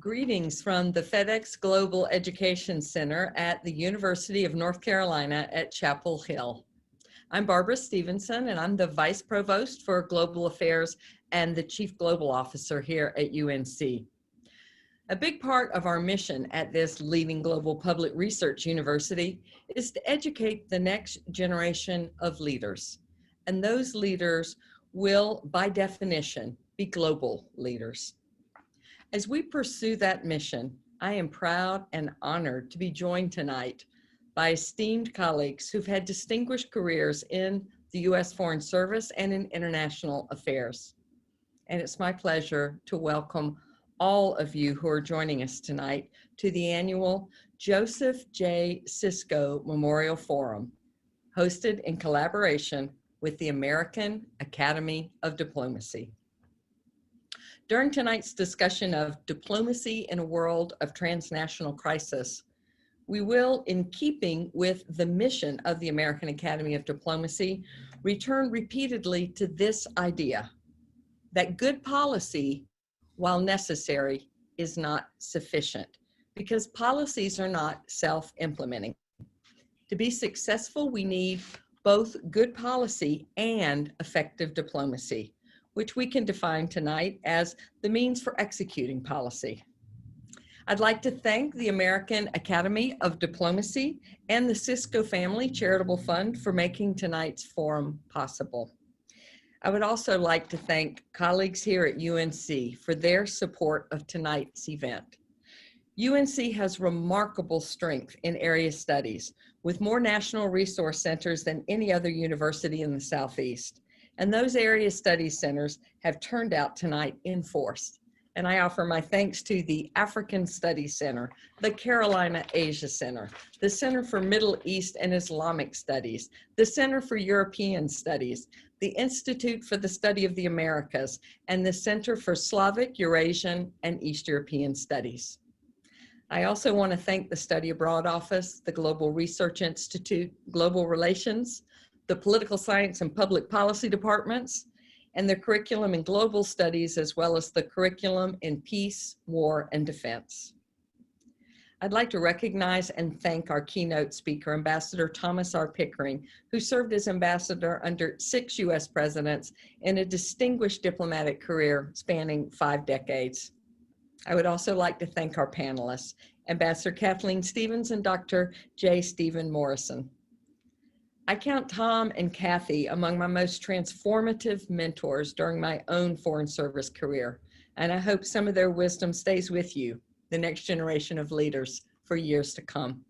Greetings from the FedEx Global Education Center at the University of North Carolina at Chapel Hill. I'm Barbara Stephenson, and I'm the Vice Provost for Global Affairs and the Chief Global Officer here at UNC. A big part of our mission at this leading global public research university is to educate the next generation of leaders. And those leaders will, by definition, be global leaders. As we pursue that mission, I am proud and honored to be joined tonight by esteemed colleagues who've had distinguished careers in the U.S. Foreign Service and in international affairs. And it's my pleasure to welcome all of you who are joining us tonight to the annual Joseph J. Sisco Memorial Forum, hosted in collaboration with the American Academy of Diplomacy. During tonight's discussion of diplomacy in a world of transnational crisis, we will, in keeping with the mission of the American Academy of Diplomacy, return repeatedly to this idea that good policy, while necessary, is not sufficient, because policies are not self-implementing. To be successful, we need both good policy and effective diplomacy, which we can define tonight as the means for executing policy. I'd like to thank the American Academy of Diplomacy and the Sisco Family Charitable Fund for making tonight's forum possible. I would also like to thank colleagues here at UNC for their support of tonight's event. UNC has remarkable strength in area studies, with more national resource centers than any other university in the Southeast. And those area studies centers have turned out tonight in force. And I offer my thanks to the African Studies Center, the Carolina Asia Center, the Center for Middle East and Islamic Studies, the Center for European Studies, the Institute for the Study of the Americas, and the Center for Slavic, Eurasian, and East European Studies. I also want to thank the Study Abroad Office, the Global Research Institute, Global Relations, the Political Science and Public Policy Departments, and the Curriculum in Global Studies, as well as the Curriculum in Peace, War, and Defense. I'd like to recognize and thank our keynote speaker, Ambassador Thomas R. Pickering, who served as ambassador under 6 U.S. presidents in a distinguished diplomatic career spanning 5 decades. I would also like to thank our panelists, Ambassador Kathleen Stephens and Dr. J. Stephen Morrison. I count Tom and Kathy among my most transformative mentors during my own Foreign Service career, and I hope some of their wisdom stays with you, the next generation of leaders, for years to come.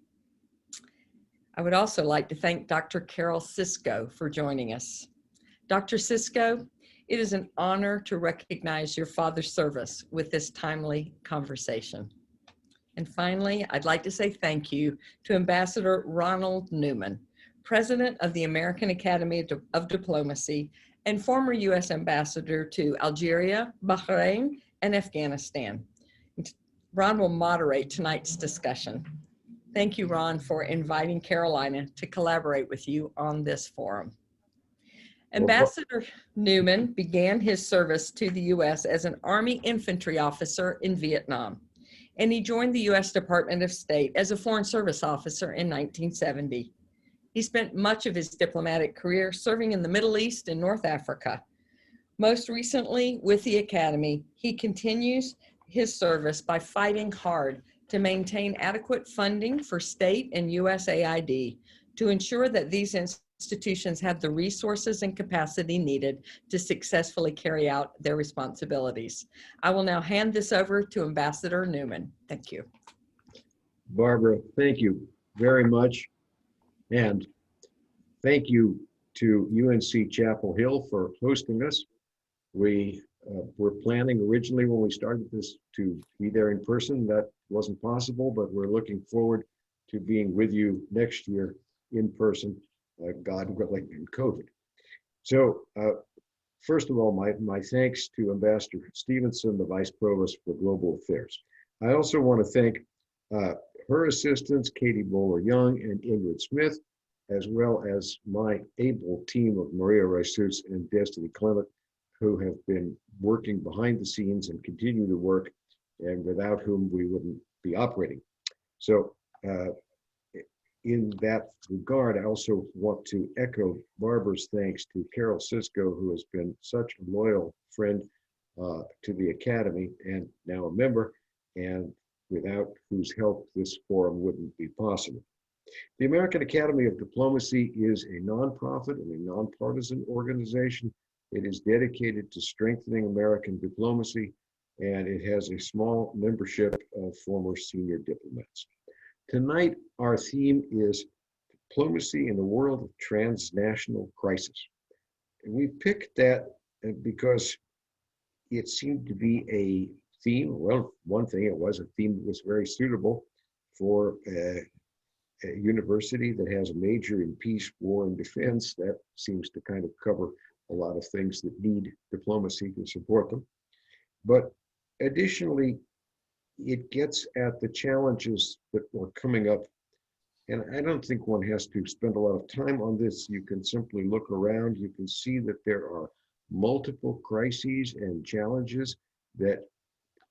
I would also like to thank Dr. Carol Sisco for joining us. Dr. Sisco, it is an honor to recognize your father's service with this timely conversation. And finally, I'd like to say thank you to Ambassador Ronald Neumann, President of the American Academy of Diplomacy and former U.S. Ambassador to Algeria, Bahrain, and Afghanistan. Ron will moderate tonight's discussion. Thank you, Ron, for inviting Carolina to collaborate with you on this forum. Ambassador Neumann began his service to the U.S. as an Army infantry officer in Vietnam, and he joined the U.S. Department of State as a Foreign Service officer in 1970. He spent much of his diplomatic career serving in the Middle East and North Africa. Most recently, with the Academy, he continues his service by fighting hard to maintain adequate funding for state and USAID to ensure that these institutions have the resources and capacity needed to successfully carry out their responsibilities. I will now hand this over to Ambassador Neumann. Thank you. Barbara, thank you very much. And thank you to UNC Chapel Hill for hosting us. We were planning originally when we started this to be there in person. That wasn't possible, but we're looking forward to being with you next year in person, God willing, in COVID. So first of all, my thanks to Ambassador Stephenson, the Vice Provost for Global Affairs. I also want to thank her assistants, Katie Bowler-Young and Ingrid Smith, as well as my able team of Maria Reisutz and Destiny Clement, who have been working behind the scenes and continue to work and without whom we wouldn't be operating. So in that regard, I also want to echo Barbara's thanks to Carol Sisco, who has been such a loyal friend to the Academy and now a member, and without whose help this forum wouldn't be possible. The American Academy of Diplomacy is a nonprofit and a nonpartisan organization. It is dedicated to strengthening American diplomacy, and it has a small membership of former senior diplomats. Tonight, our theme is diplomacy in the world of transnational crisis. And we picked that because it seemed to be a theme. Well, one thing, it was a theme that was very suitable for a university that has a major in peace, war, and defense. That seems to kind of cover a lot of things that need diplomacy to support them. But additionally, it gets at the challenges that are coming up. And I don't think one has to spend a lot of time on this. You can simply look around. You can see that there are multiple crises and challenges that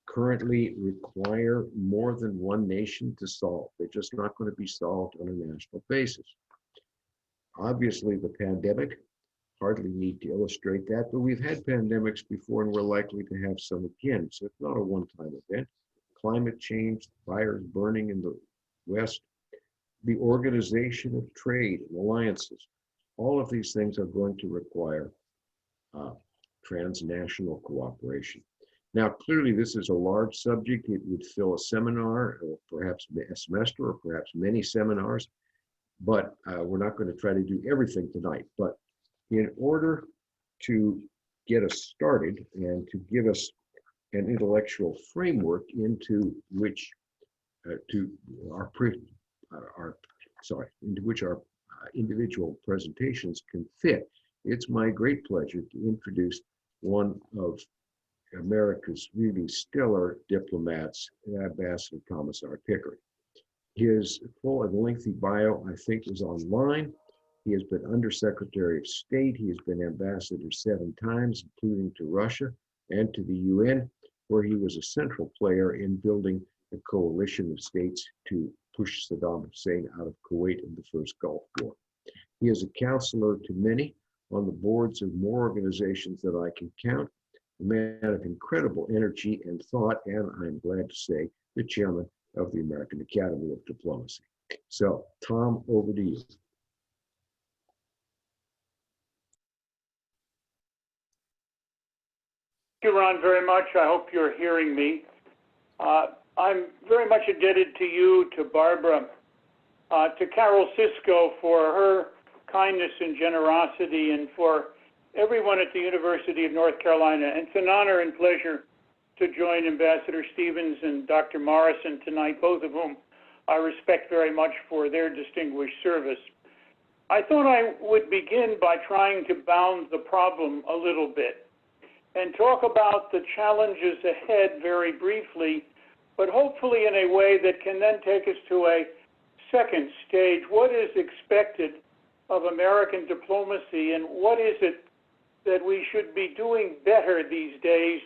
currently require more than one nation to solve. They're just not going to be solved on a national basis. Obviously, the pandemic, hardly need to illustrate that, but we've had pandemics before and we're likely to have some again. So it's not a one-time event. Climate change, fires burning in the West, the organization of trade and alliances, all of these things are going to require transnational cooperation. Now, clearly, this is a large subject. It would fill a seminar, or perhaps a semester, or perhaps many seminars, but we're not going to try to do everything tonight. But in order to get us started and to give us an intellectual framework into which into which our individual presentations can fit, it's my great pleasure to introduce one of America's really stellar diplomats, Ambassador Thomas R. Pickering. His full and lengthy bio, I think, is online. He has been Undersecretary of State. He has been ambassador 7 times, including to Russia and to the UN, where he was a central player in building a coalition of states to push Saddam Hussein out of Kuwait in the first Gulf War. He is a counselor to many on the boards of more organizations that I can count, a man of incredible energy and thought, and I'm glad to say, the chairman of the American Academy of Diplomacy. So, Tom, over to you. Thank you, Ron, very much. I hope you're hearing me. I'm very much indebted to you, to Barbara, to Carol Sisco for her kindness and generosity, and for everyone at the University of North Carolina. And it's an honor and pleasure to join Ambassador Stephens and Dr. Morrison tonight, both of whom I respect very much for their distinguished service. I thought I would begin by trying to bound the problem a little bit and talk about the challenges ahead very briefly, but hopefully in a way that can then take us to a second stage. What is expected of American diplomacy, and what is it that we should be doing better these days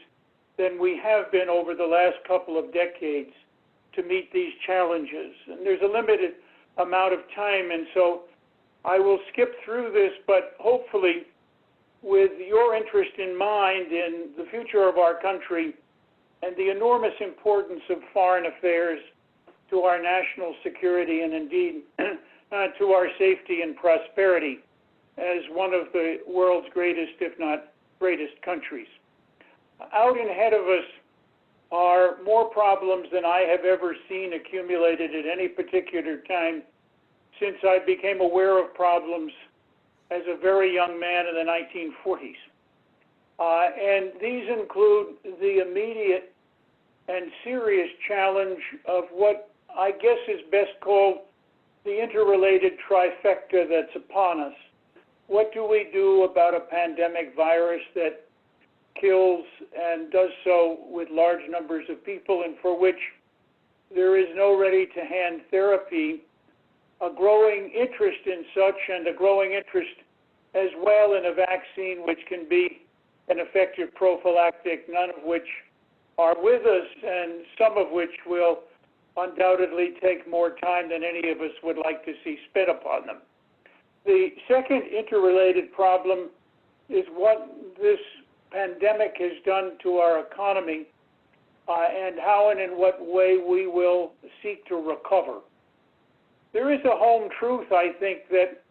than we have been over the last couple of decades to meet these challenges? And there's a limited amount of time, and so I will skip through this, but hopefully with your interest in mind in the future of our country and the enormous importance of foreign affairs to our national security and indeed to our safety and prosperity as one of the world's greatest, if not greatest, countries. Out and ahead of us are more problems than I have ever seen accumulated at any particular time since I became aware of problems as a very young man in the 1940s. And these include the immediate and serious challenge of what I guess is best called the interrelated trifecta that's upon us. What do we do about a pandemic virus that kills and does so with large numbers of people and for which there is no ready-to-hand therapy, a growing interest in such, and a growing interest as well in a vaccine which can be an effective prophylactic, none of which are with us, and some of which will undoubtedly take more time than any of us would like to see spent upon them. The second interrelated problem is what this pandemic has done to our economy and how and in what way we will seek to recover. There is a home truth, I think, that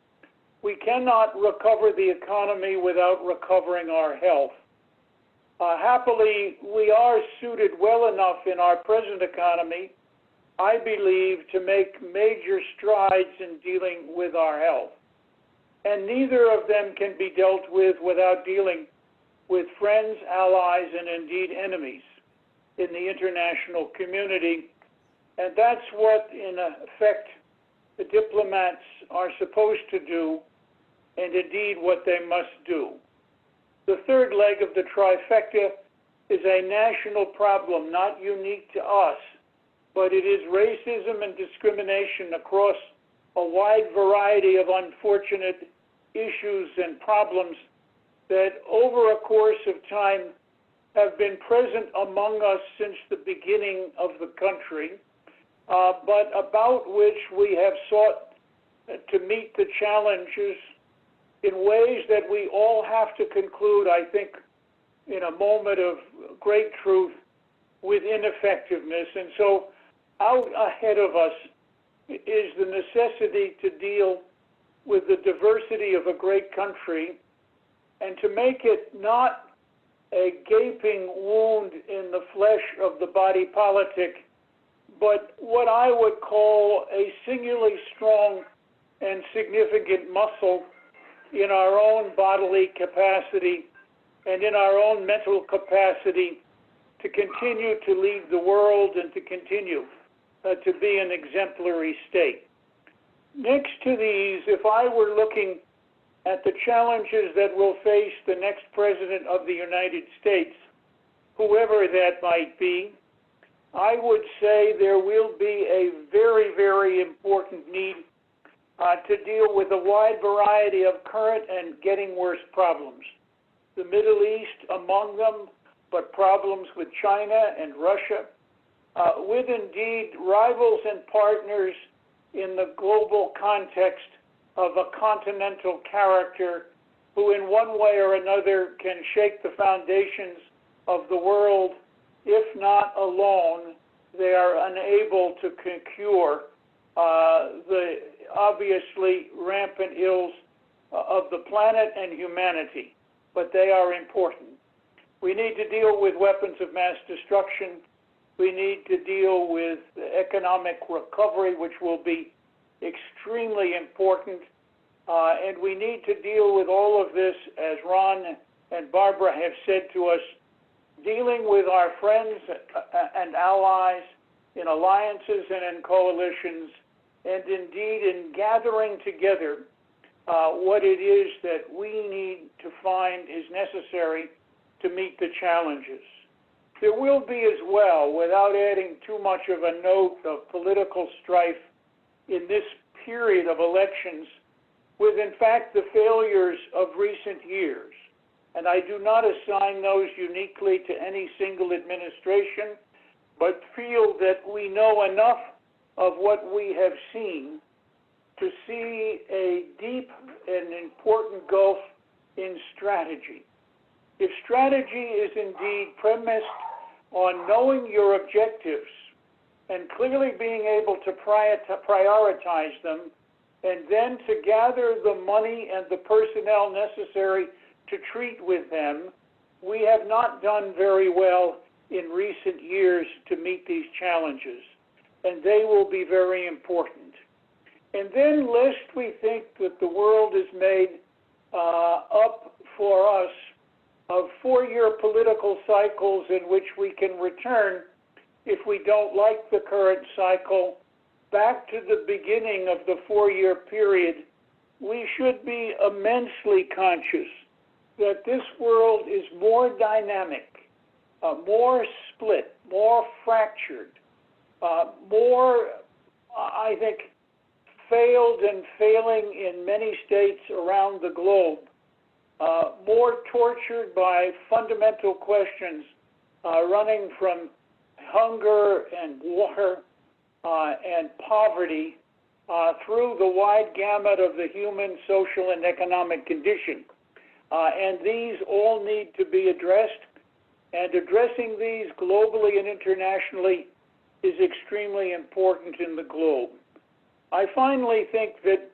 we cannot recover the economy without recovering our health. Happily, we are suited well enough in our present economy, I believe, to make major strides in dealing with our health. And neither of them can be dealt with without dealing with friends, allies, and indeed enemies in the international community. And that's what, in effect, the diplomats are supposed to do, and indeed what they must do. The third leg of the trifecta is a national problem, not unique to us, but it is racism and discrimination across a wide variety of unfortunate issues and problems that over a course of time have been present among us since the beginning of the country, but about which we have sought to meet the challenges in ways that we all have to conclude, I think, in a moment of great truth, with ineffectiveness. And so out ahead of us is the necessity to deal with the diversity of a great country and to make it not a gaping wound in the flesh of the body politic, but what I would call a singularly strong and significant muscle in our own bodily capacity and in our own mental capacity to continue to lead the world and to continue to be an exemplary state. Next to these, if I were looking at the challenges that will face the next President of the United States, whoever that might be, I would say there will be a very, very important need to deal with a wide variety of current and getting worse problems. The Middle East among them, but problems with China and Russia, with indeed rivals and partners in the global context of a continental character who in one way or another can shake the foundations of the world. If not alone, they are unable to cure the obviously rampant ills of the planet and humanity, but they are important. We need to deal with weapons of mass destruction. We need to deal with economic recovery, which will be extremely important. And we need to deal with all of this, as Ron and Barbara have said to us, dealing with our friends and allies in alliances and in coalitions, and indeed in gathering together what it is that we need to find is necessary to meet the challenges. There will be as well, without adding too much of a note of political strife in this period of elections, with in fact the failures of recent years. And I do not assign those uniquely to any single administration, but feel that we know enough of what we have seen to see a deep and important gulf in strategy. If strategy is indeed premised on knowing your objectives and clearly being able to prioritize them, and then to gather the money and the personnel necessary to treat with them, we have not done very well in recent years to meet these challenges, and they will be very important. And then lest we think that the world is made up for us of four-year political cycles in which we can return, if we don't like the current cycle, back to the beginning of the four-year period, we should be immensely conscious that this world is more dynamic, more split, more fractured, more, I think, failed and failing in many states around the globe, more tortured by fundamental questions running from hunger and war and poverty through the wide gamut of the human, social, and economic condition. And these all need to be addressed, and addressing these globally and internationally is extremely important in the globe. I finally think that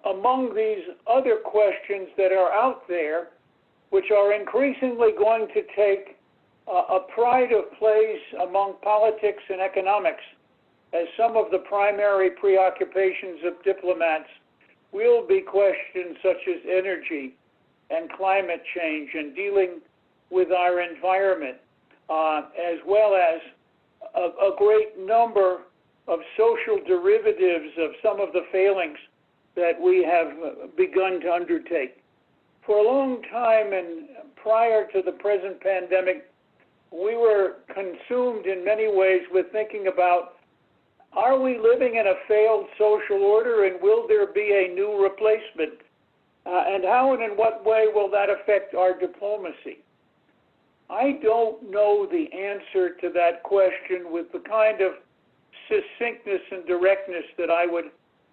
among these other questions that are out there, which are increasingly going to take a pride of place among politics and economics as some of the primary preoccupations of diplomats, will be questions such as energy and climate change and dealing with our environment, as well as a great number of social derivatives of some of the failings that we have begun to undertake. For a long time and prior to the present pandemic, we were consumed in many ways with thinking about, are we living in a failed social order, and will there be a new replacement? And how and in what way will that affect our diplomacy? I don't know the answer to that question with the kind of succinctness and directness that I would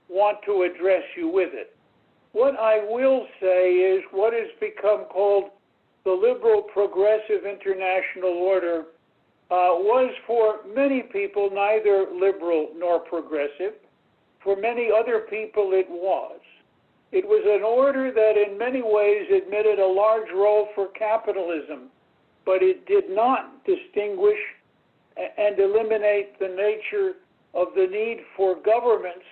want to address you with it. What I will say is what has become called the liberal progressive international order was for many people neither liberal nor progressive. For many other people it was. It was an order that in many ways admitted a large role for capitalism, but it did not distinguish and eliminate the nature of the need for governments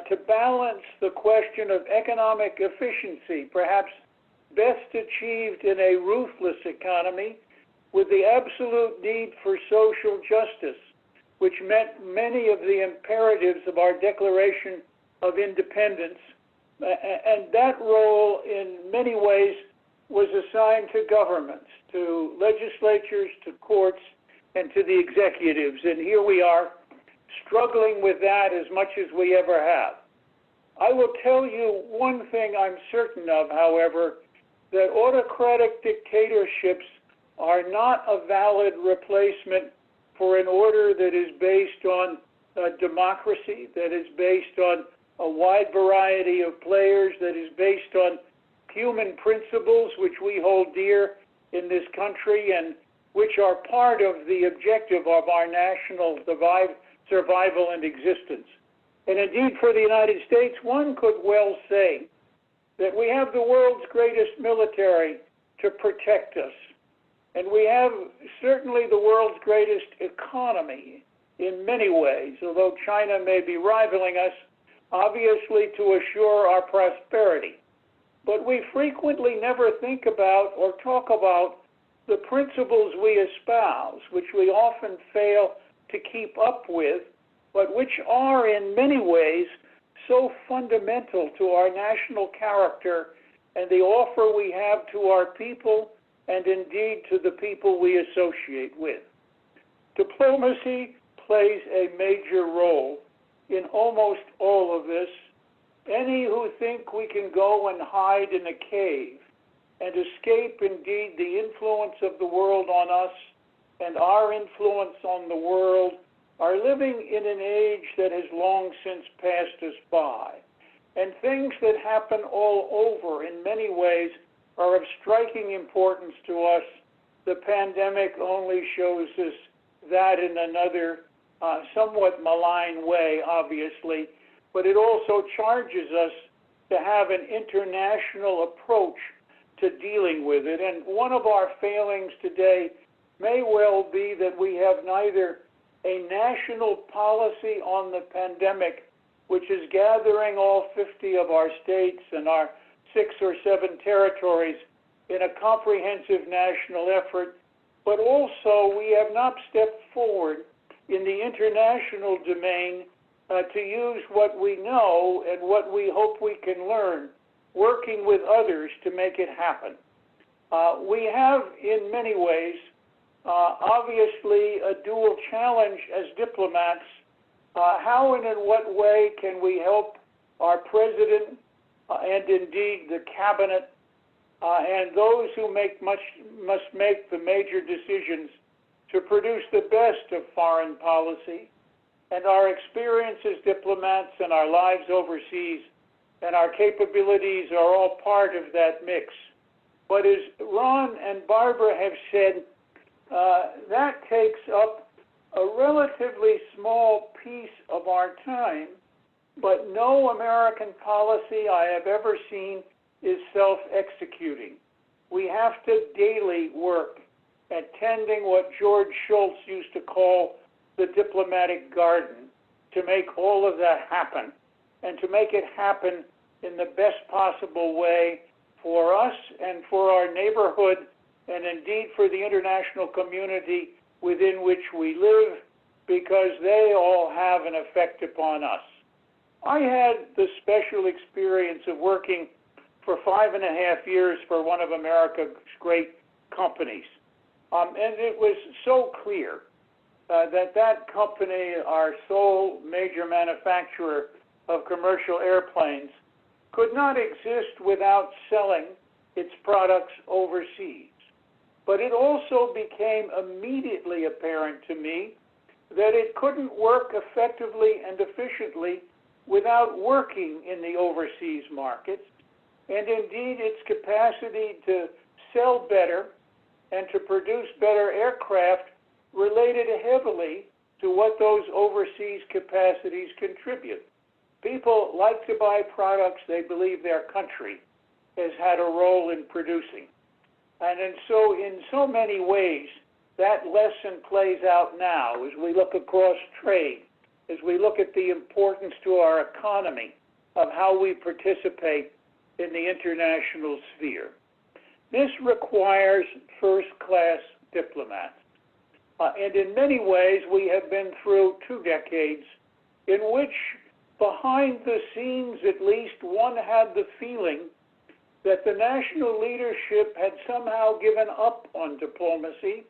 to balance the question of economic efficiency, perhaps best achieved in a ruthless economy, with the absolute need for social justice, which met many of the imperatives of our Declaration of Independence. And that role, in many ways, was assigned to governments, to legislatures, to courts, and to the executives. And here we are, struggling with that as much as we ever have. I will tell you one thing I'm certain of, however, that autocratic dictatorships are not a valid replacement for an order that is based on democracy, that is based on a wide variety of players, that is based on human principles which we hold dear in this country and which are part of the objective of our national survival and existence. And indeed, for the United States, one could well say that we have the world's greatest military to protect us. And we have certainly the world's greatest economy in many ways, although China may be rivaling us, obviously to assure our prosperity. But we frequently never think about or talk about the principles we espouse, which we often fail to keep up with, but which are in many ways so fundamental to our national character and the offer we have to our people and indeed to the people we associate with. Diplomacy plays a major role in almost all of this. Any who think we can go and hide in a cave and escape indeed the influence of the world on us and our influence on the world are living in an age that has long since passed us by. And things that happen all over in many ways are of striking importance to us. The pandemic only shows us that in another somewhat malign way, obviously, but it also charges us to have an international approach to dealing with it. And one of our failings today may well be that we have neither a national policy on the pandemic, which is gathering all 50 of our states and our 6 or 7 territories in a comprehensive national effort, but also we have not stepped forward in the international domain to use what we know and what we hope we can learn, working with others to make it happen. We have, in many ways, obviously a dual challenge as diplomats. How and in what way can we help our president and indeed the cabinet and those who must make the major decisions to produce the best of foreign policy, and our experience as diplomats and our lives overseas and our capabilities are all part of that mix. But as Ron and Barbara have said, that takes up a relatively small piece of our time, but no American policy I have ever seen is self-executing. We have to daily work at tending what George Shultz used to call the diplomatic garden, to make all of that happen, and to make it happen in the best possible way for us and for our neighborhood, and indeed for the international community within which we live, because they all have an effect upon us. I had the special experience of working for 5.5 years for one of America's great companies. And it was so clear that company, our sole major manufacturer of commercial airplanes, could not exist without selling its products overseas. But it also became immediately apparent to me that it couldn't work effectively and efficiently without working in the overseas markets, and indeed its capacity to sell better and to produce better aircraft related heavily to what those overseas capacities contribute. People like to buy products they believe their country has had a role in producing. And so in so many ways, that lesson plays out now as we look across trade, as we look at the importance to our economy of how we participate in the international sphere. This requires first-class diplomats. And in many ways, we have been through 2 decades in which, behind the scenes at least, one had the feeling that the national leadership had somehow given up on diplomacy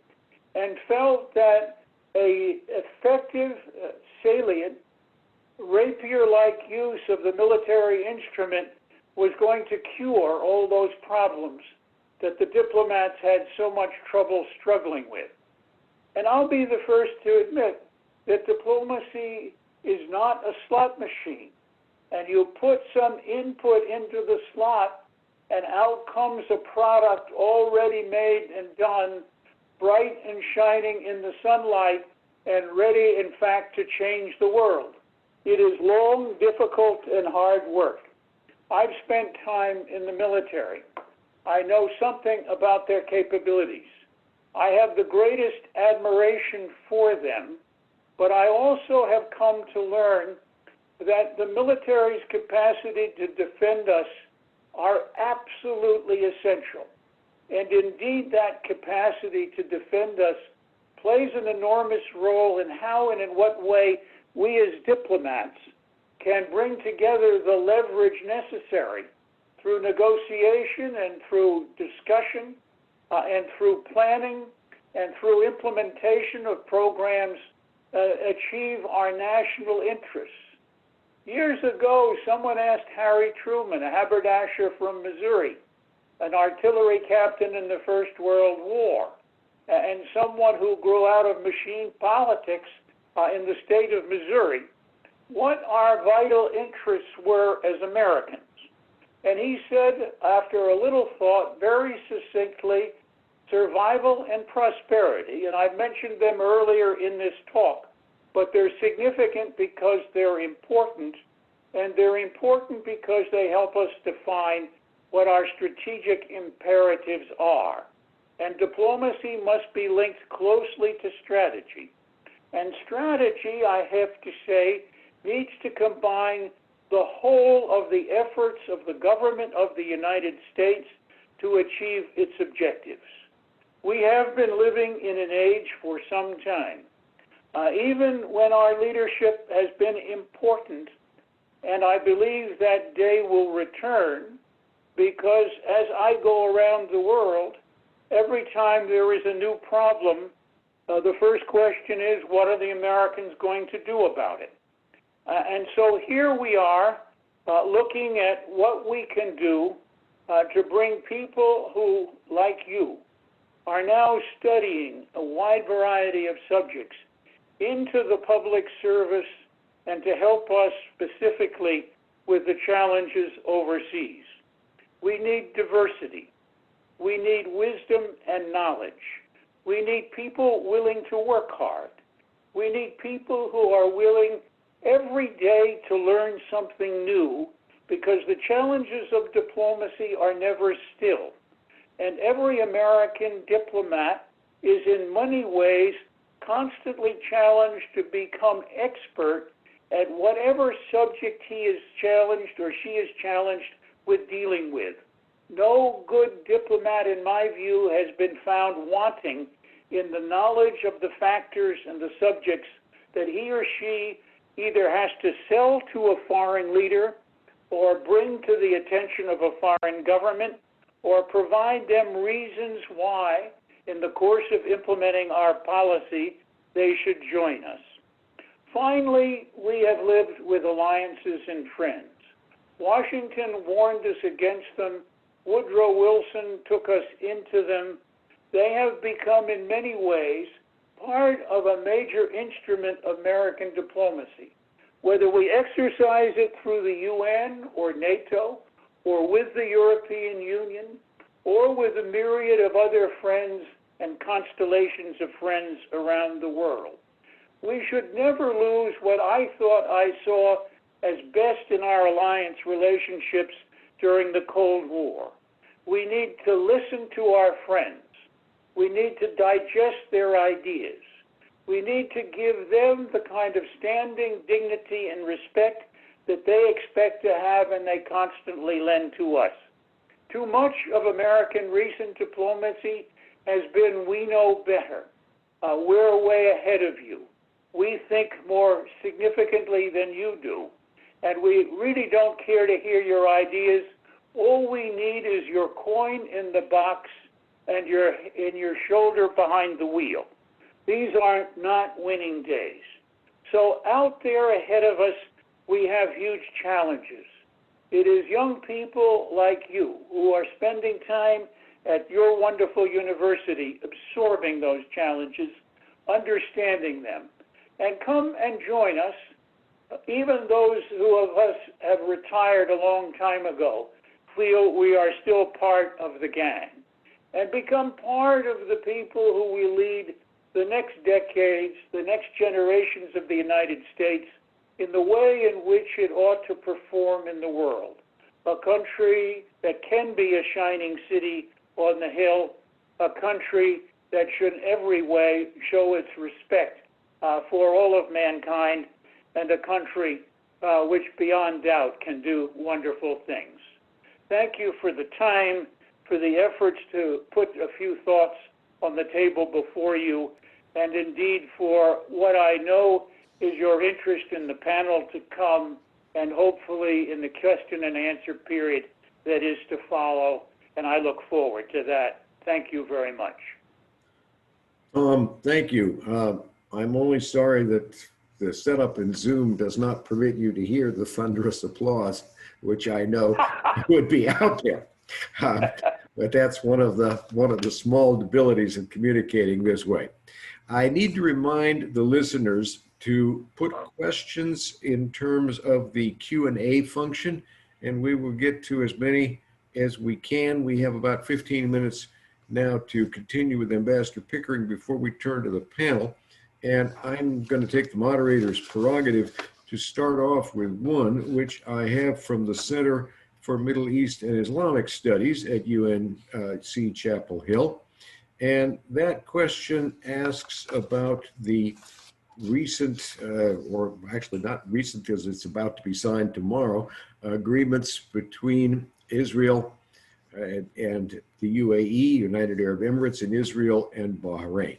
and felt that an effective, salient, rapier-like use of the military instrument was going to cure all those problems that the diplomats had so much trouble struggling with. And I'll be the first to admit that diplomacy is not a slot machine. And you put some input into the slot, and out comes a product already made and done, bright and shining in the sunlight, and ready, in fact, to change the world. It is long, difficult, and hard work. I've spent time in the military. I know something about their capabilities. I have the greatest admiration for them, but I also have come to learn that the military's capacity to defend us are absolutely essential. And indeed, that capacity to defend us plays an enormous role in how and in what way we as diplomats can bring together the leverage necessary through negotiation and through discussion and through planning and through implementation of programs achieve our national interests. Years ago, someone asked Harry Truman, a haberdasher from Missouri, an artillery captain in the First World War, and someone who grew out of machine politics in the state of Missouri, what our vital interests were as Americans. And he said, after a little thought, very succinctly, survival and prosperity. And I mentioned them earlier in this talk, but they're significant because they're important, and they're important because they help us define what our strategic imperatives are. And diplomacy must be linked closely to strategy. And strategy, I have to say, needs to combine the whole of the efforts of the government of the United States to achieve its objectives. We have been living in an age for some time, even when our leadership has been important, and I believe that day will return, because as I go around the world, every time there is a new problem, the first question is, what are the Americans going to do about it? And so here we are looking at what we can do to bring people who, like you, are now studying a wide variety of subjects into the public service and to help us specifically with the challenges overseas. We need diversity. We need wisdom and knowledge. We need people willing to work hard. We need people who are willing every day to learn something new, because the challenges of diplomacy are never still. And every American diplomat is in many ways constantly challenged to become expert at whatever subject he is challenged or she is challenged with dealing with. No good diplomat, in my view, has been found wanting in the knowledge of the factors and the subjects that he or she either has to sell to a foreign leader or bring to the attention of a foreign government or provide them reasons why, in the course of implementing our policy, they should join us. Finally, we have lived with alliances and friends. Washington warned us against them. Woodrow Wilson took us into them. They have become, in many ways, part of a major instrument of American diplomacy. Whether we exercise it through the UN or NATO, or with the European Union, or with a myriad of other friends and constellations of friends around the world. We should never lose what I thought I saw as best in our alliance relationships during the Cold War. We need to listen to our friends. We need to digest their ideas. We need to give them the kind of standing dignity and respect that they expect to have and they constantly lend to us. Too much of American recent diplomacy has been, we know better. We're way ahead of you. We think more significantly than you do. And we really don't care to hear your ideas. All we need is your coin in the box and your shoulder behind the wheel. These are not winning days. So out there ahead of us, we have huge challenges. It is young people like you who are spending time at your wonderful university absorbing those challenges, understanding them. And come and join us. Even those who of us have retired a long time ago feel we are still part of the gang. And become part of the people who will lead the next decades, the next generations of the United States in the way in which it ought to perform in the world. A country that can be a shining city on the hill, a country that should in every way show its respect for all of mankind, and a country which beyond doubt can do wonderful things. Thank you for the time, for the efforts to put a few thoughts on the table before you, and indeed for what I know is your interest in the panel to come, and hopefully in the question and answer period that is to follow, and I look forward to that. Thank you very much. Thank you. I'm only sorry that the setup in Zoom does not permit you to hear the thunderous applause, which I know would be out there. But that's one of the small debilities in communicating this way. I need to remind the listeners to put questions in terms of the Q&A function, and we will get to as many as we can. We have about 15 minutes now to continue with Ambassador Pickering before we turn to the panel. And I'm going to take the moderator's prerogative to start off with one, which I have from the Center for Middle East and Islamic Studies at UNC Chapel Hill. And that question asks about the recent, or actually not recent because it's about to be signed tomorrow, agreements between Israel and the UAE, United Arab Emirates, and Israel and Bahrain.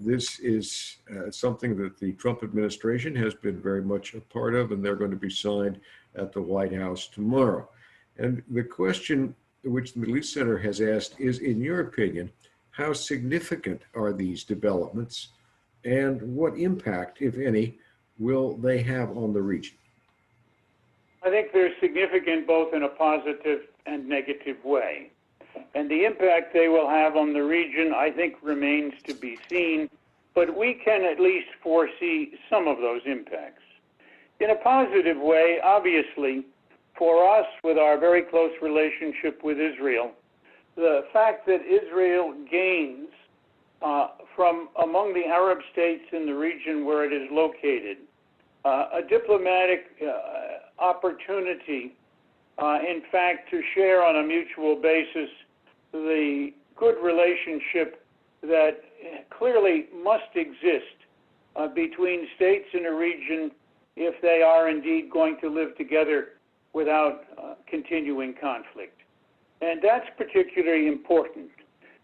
This is something that the Trump administration has been very much a part of, and they're going to be signed at the White House tomorrow. And the question which the Middle East Center has asked is, in your opinion, how significant are these developments, and what impact, if any, will they have on the region? I think they're significant both in a positive and negative way. And the impact they will have on the region, I think, remains to be seen, but we can at least foresee some of those impacts. In a positive way, obviously, for us, with our very close relationship with Israel, the fact that Israel gains from among the Arab states in the region where it is located a diplomatic opportunity, in fact, to share on a mutual basis the good relationship that clearly must exist between states in a region if they are indeed going to live together without continuing conflict. And that's particularly important.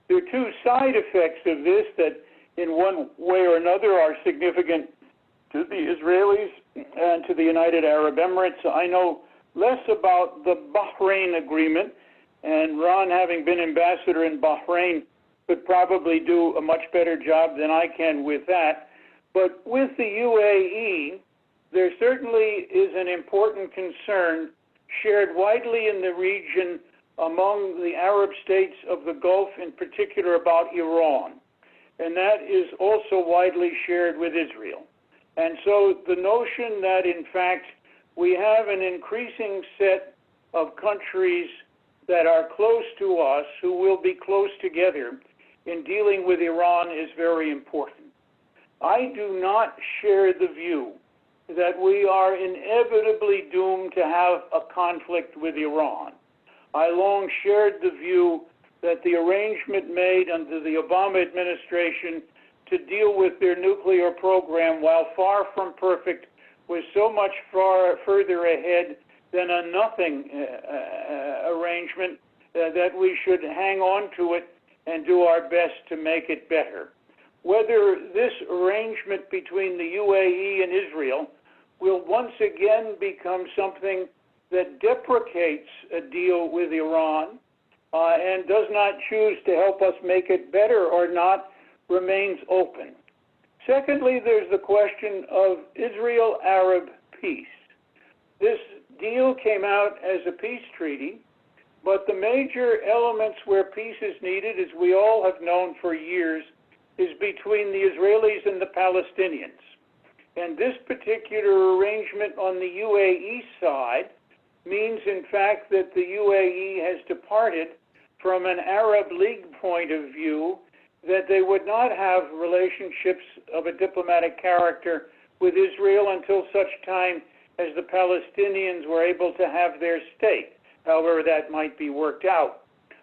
There are two side effects of this that in one way or another are significant to the Israelis and to the United Arab Emirates. I know less about the Bahrain agreement, and Ron, having been ambassador in Bahrain, could probably do a much better job than I can with that. But with the UAE, there certainly is an important concern shared widely in the region among the Arab states of the Gulf, in particular about Iran. And that is also widely shared with Israel. And so the notion that, in fact, we have an increasing set of countries that are close to us who will be close together in dealing with Iran is very important. I do not share the view that we are inevitably doomed to have a conflict with Iran. I long shared the view that the arrangement made under the Obama administration to deal with their nuclear program, while far from perfect, was so much far further ahead than a nothing arrangement that we should hang on to it and do our best to make it better. Whether this arrangement between the UAE and Israel will once again become something that deprecates a deal with Iran and does not choose to help us make it better or not remains open. Secondly, there's the question of Israel-Arab peace. This deal came out as a peace treaty, but the major elements where peace is needed, as we all have known for years, is between the Israelis and the Palestinians. And this particular arrangement on the UAE side means, in fact, that the UAE has departed from an Arab League point of view, that they would not have relationships of a diplomatic character with Israel until such time as the Palestinians were able to have their state, however that might be worked out.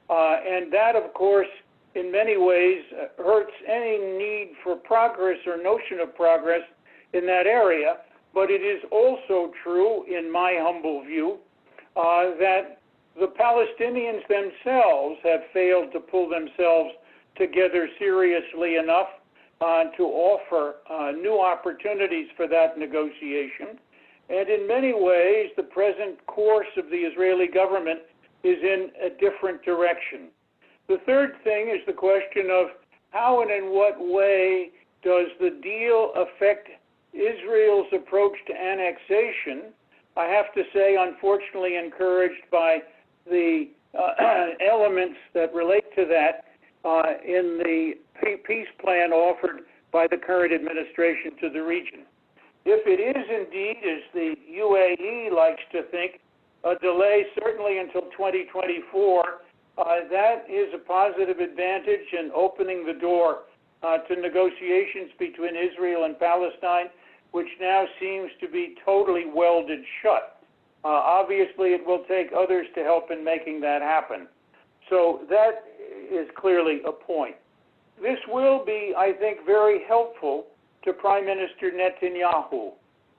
And that, of course, in many ways hurts any need for progress or notion of progress in that area. But it is also true, in my humble view, that the Palestinians themselves have failed to pull themselves together seriously enough to offer new opportunities for that negotiation. And in many ways, the present course of the Israeli government is in a different direction. The third thing is the question of how and in what way does the deal affect Israel's approach to annexation. I have to say, unfortunately, encouraged by the elements that relate to that in the peace plan offered by the current administration to the region. If it is indeed, as the UAE likes to think, a delay certainly until 2024, that is a positive advantage in opening the door to negotiations between Israel and Palestine, which now seems to be totally welded shut. Obviously, it will take others to help in making that happen. So that is clearly a point. This will be, I think, very helpful to Prime Minister Netanyahu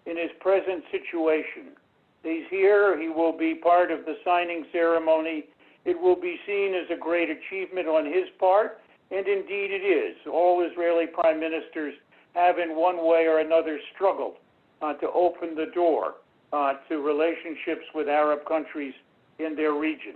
in his present situation. He's here. He will be part of the signing ceremony. It will be seen as a great achievement on his part, and indeed it is. All Israeli prime ministers have in one way or another struggled to open the door to relationships with Arab countries in their region.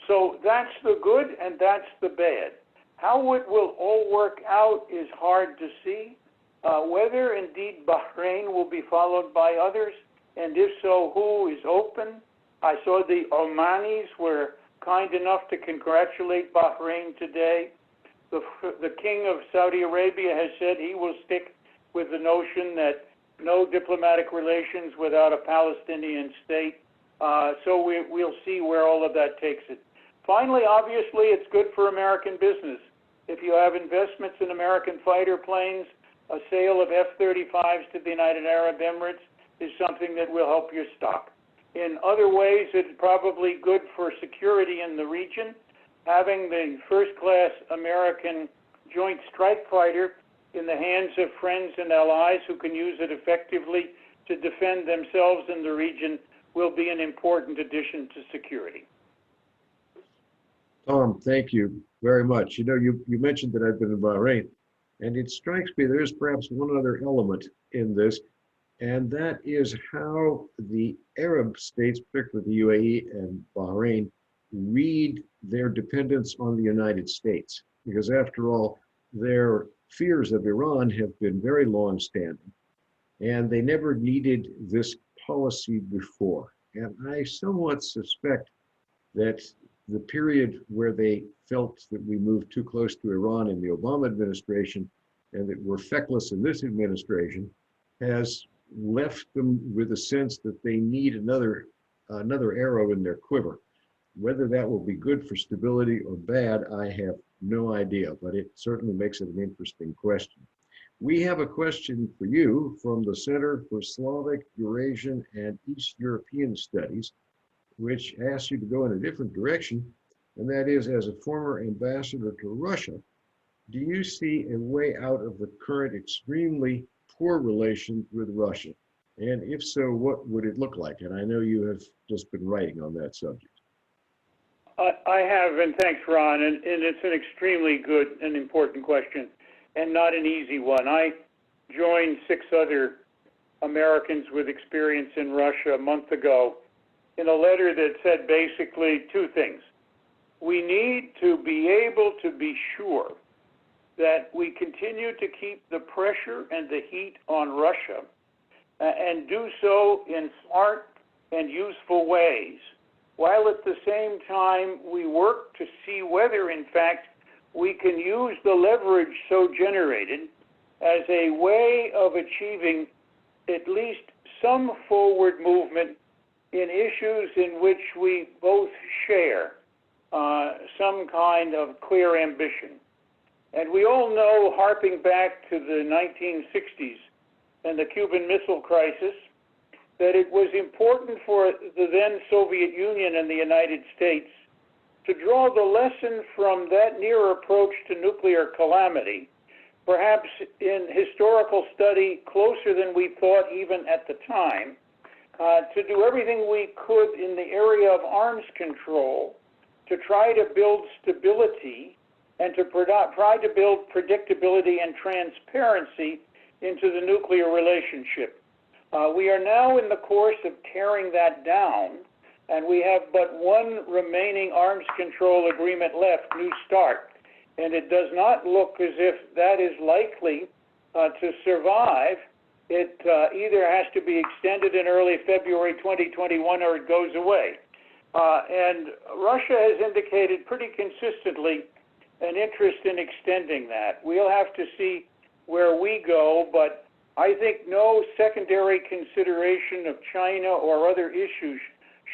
So that's the good and that's the bad. How it will all work out is hard to see. Whether indeed Bahrain will be followed by others, and if so, who is open. I saw the Omanis were kind enough to congratulate Bahrain today. The King of Saudi Arabia has said he will stick with the notion that no diplomatic relations without a Palestinian state. So we'll see where all of that takes it. Finally, obviously, it's good for American business. If you have investments in American fighter planes, a sale of F-35s to the United Arab Emirates is something that will help your stock. In other ways, it's probably good for security in the region. Having the first-class American Joint Strike Fighter in the hands of friends and allies who can use it effectively to defend themselves in the region will be an important addition to security. Tom, thank you very much. You know, you mentioned that I've been in Bahrain, and it strikes me there's perhaps one other element in this, and that is how the Arab states, particularly the UAE and Bahrain, read their dependence on the United States. Because after all, their fears of Iran have been very long-standing, and they never needed this policy before. And I somewhat suspect that the period where they felt that we moved too close to Iran in the Obama administration and that we're feckless in this administration has left them with a sense that they need another arrow in their quiver. Whether that will be good for stability or bad, I have no idea, but it certainly makes it an interesting question. We have a question for you from the Center for Slavic, Eurasian, and East European Studies, which asks you to go in a different direction, and that is, as a former ambassador to Russia, do you see a way out of the current extremely poor relations with Russia? And if so, what would it look like? And I know you have just been writing on that subject. I have, and thanks, Ron, and it's an extremely good and important question, and not an easy one. I joined 6 other Americans with experience in Russia a month ago in a letter that said basically 2 things. We need to be able to be sure that we continue to keep the pressure and the heat on Russia and do so in smart and useful ways, while at the same time we work to see whether, in fact, we can use the leverage so generated as a way of achieving at least some forward movement in issues in which we both share some kind of clear ambition. And we all know, harping back to the 1960s and the Cuban Missile Crisis, that it was important for the then Soviet Union and the United States to draw the lesson from that near approach to nuclear calamity, perhaps in historical study closer than we thought even at the time, to do everything we could in the area of arms control to try to build stability and to try to build predictability and transparency into the nuclear relationship. We are now in the course of tearing that down, and we have but one remaining arms control agreement left, New START, and it does not look as if that is likely to survive. It either has to be extended in early February 2021 or it goes away. And Russia has indicated pretty consistently an interest in extending that. We'll have to see where we go, but I think no secondary consideration of China or other issues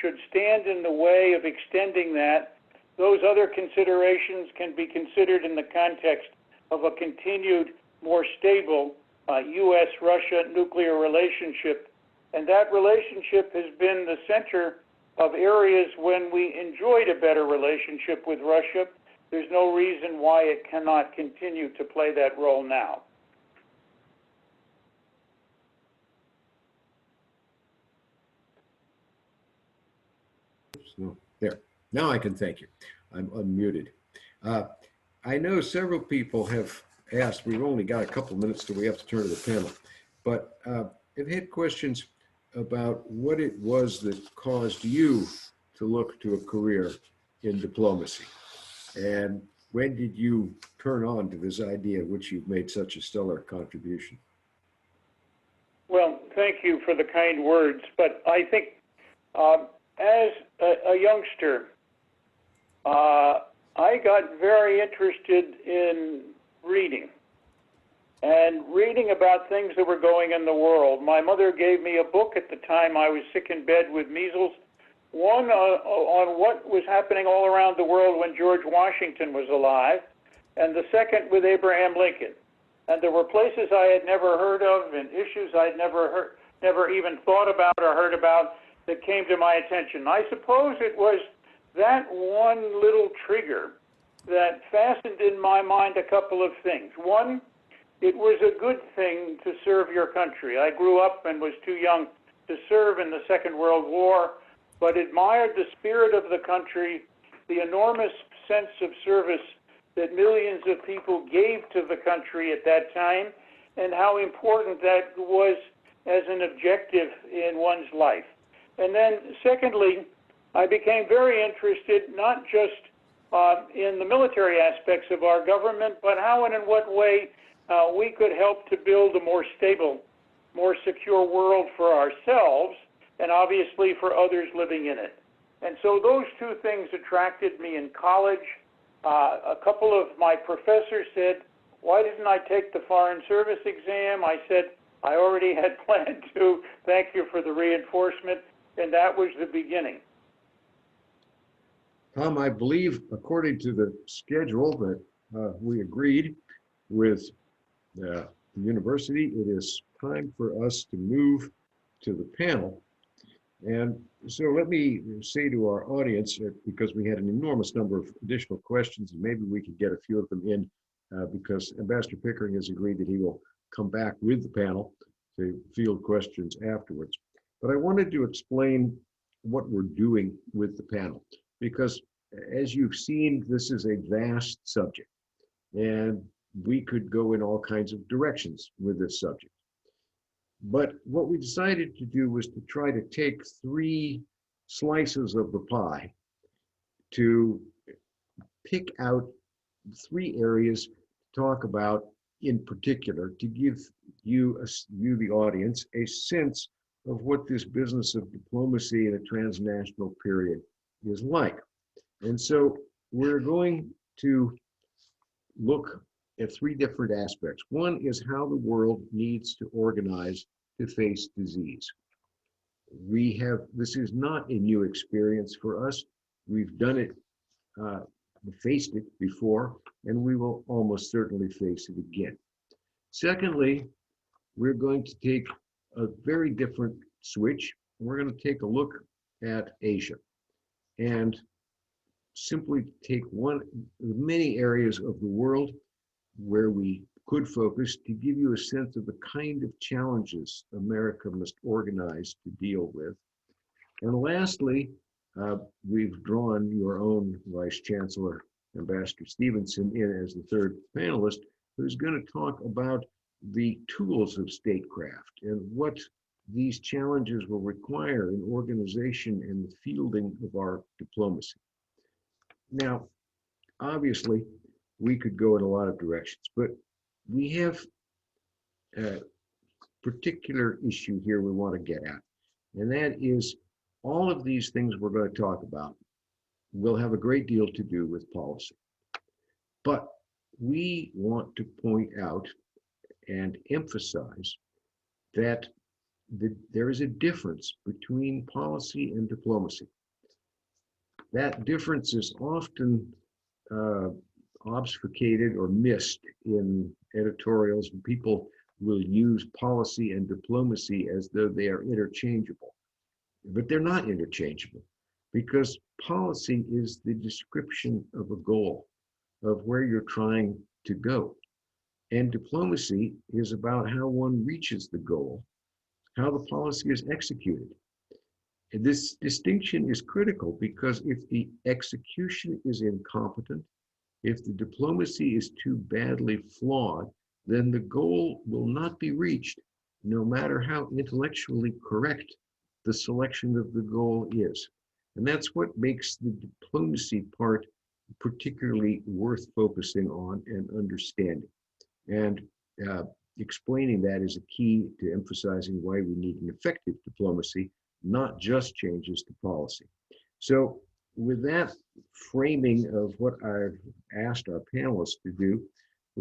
should stand in the way of extending that. Those other considerations can be considered in the context of a continued, more stable U.S.-Russia nuclear relationship. And that relationship has been the center of areas when we enjoyed a better relationship with Russia. There's no reason why it cannot continue to play that role now. So, there. Now I can thank you. I'm unmuted. I know several people have asked, we've only got a couple minutes till we have to turn to the panel, but I've had questions about what it was that caused you to look to a career in diplomacy. And when did you turn on to this idea, which you've made such a stellar contribution? Well, thank you for the kind words, but I think as a youngster, I got very interested in reading and reading about things that were going in the world. My mother gave me a book at the time I was sick in bed with measles, one on what was happening all around the world when George Washington was alive, and the second with Abraham Lincoln. And there were places I had never heard of and issues I'd never even thought about or heard about that came to my attention. I suppose it was that one little trigger that fastened in my mind a couple of things. One, it was a good thing to serve your country. I grew up and was too young to serve in the Second World War, but admired the spirit of the country, the enormous sense of service that millions of people gave to the country at that time, and how important that was as an objective in one's life. And then secondly, I became very interested not just in the military aspects of our government, but how and in what way we could help to build a more stable, more secure world for ourselves, and obviously for others living in it. And so those two things attracted me in college. A couple of my professors said, "Why didn't I take the Foreign Service exam?" I said, "I already had planned to. Thank you for the reinforcement." And that was the beginning. Tom, I believe, according to the schedule that we agreed with the university, it is time for us to move to the panel. And so let me say to our audience, because we had an enormous number of additional questions, and maybe we could get a few of them in, because Ambassador Pickering has agreed that he will come back with the panel to field questions afterwards. But I wanted to explain what we're doing with the panel, because as you've seen, this is a vast subject, and we could go in all kinds of directions with this subject. But what we decided to do was to try to take three slices of the pie to pick out three areas to talk about in particular, to give you, the audience, a sense of what this business of diplomacy in a transnational period is like. And so we're going to look at three different aspects. One is how the world needs to organize to face disease. This is not a new experience for us. We've done it, faced it before, and we will almost certainly face it again. Secondly, we're going to take a very different switch. We're going to take a look at Asia and simply take one of many areas of the world where we could focus to give you a sense of the kind of challenges America must organize to deal with. And lastly, we've drawn your own Vice Chancellor, Ambassador Stephenson, in as the third panelist, who's going to talk about the tools of statecraft and what these challenges will require in organization and the fielding of our diplomacy. Now, obviously, we could go in a lot of directions, but we have a particular issue here we want to get at, and that is all of these things we're going to talk about will have a great deal to do with policy. But we want to point out and emphasize that there is a difference between policy and diplomacy. That difference is often obfuscated or missed in editorials. People will use policy and diplomacy as though they are interchangeable, but they're not interchangeable, because policy is the description of a goal, of where you're trying to go. And diplomacy is about how one reaches the goal, how the policy is executed. And this distinction is critical, because if the execution is incompetent, if the diplomacy is too badly flawed, then the goal will not be reached, no matter how intellectually correct the selection of the goal is. And that's what makes the diplomacy part particularly worth focusing on and understanding. And explaining that is a key to emphasizing why we need an effective diplomacy, not just changes to policy. So with that framing of what I've asked our panelists to do,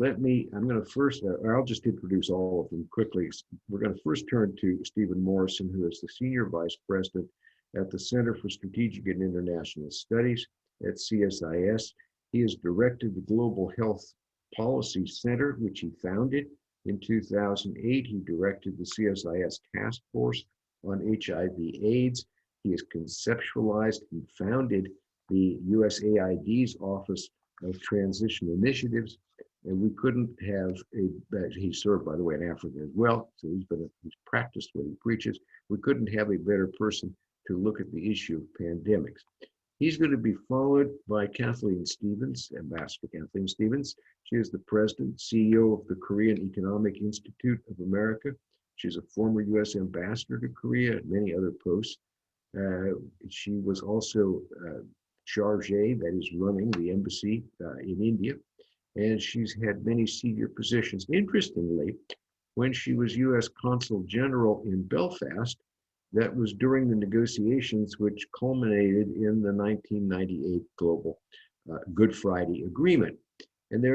I'm going to first, I'll just introduce all of them quickly. We're going to first turn to Stephen Morrison, who is the Senior Vice President at the Center for Strategic and International Studies at CSIS. He has directed the Global Health Policy Center, which he founded in 2008. He directed the CSIS Task Force on HIV/AIDS. He has conceptualized and founded the USAID's Office of Transition Initiatives. And we couldn't have he served, by the way, in Africa as well. So he's practiced what he preaches. We couldn't have a better person to look at the issue of pandemics. He's going to be followed by Kathleen Stephens, Ambassador Kathleen Stephens. She is the president, CEO of the Korean Economic Institute of America. She's a former U.S. ambassador to Korea and many other posts. She was also chargé, that is running the embassy in India. And she's had many senior positions. Interestingly, when she was U.S. Consul General in Belfast, that was during the negotiations which culminated in the 1998 Global Good Friday Agreement. And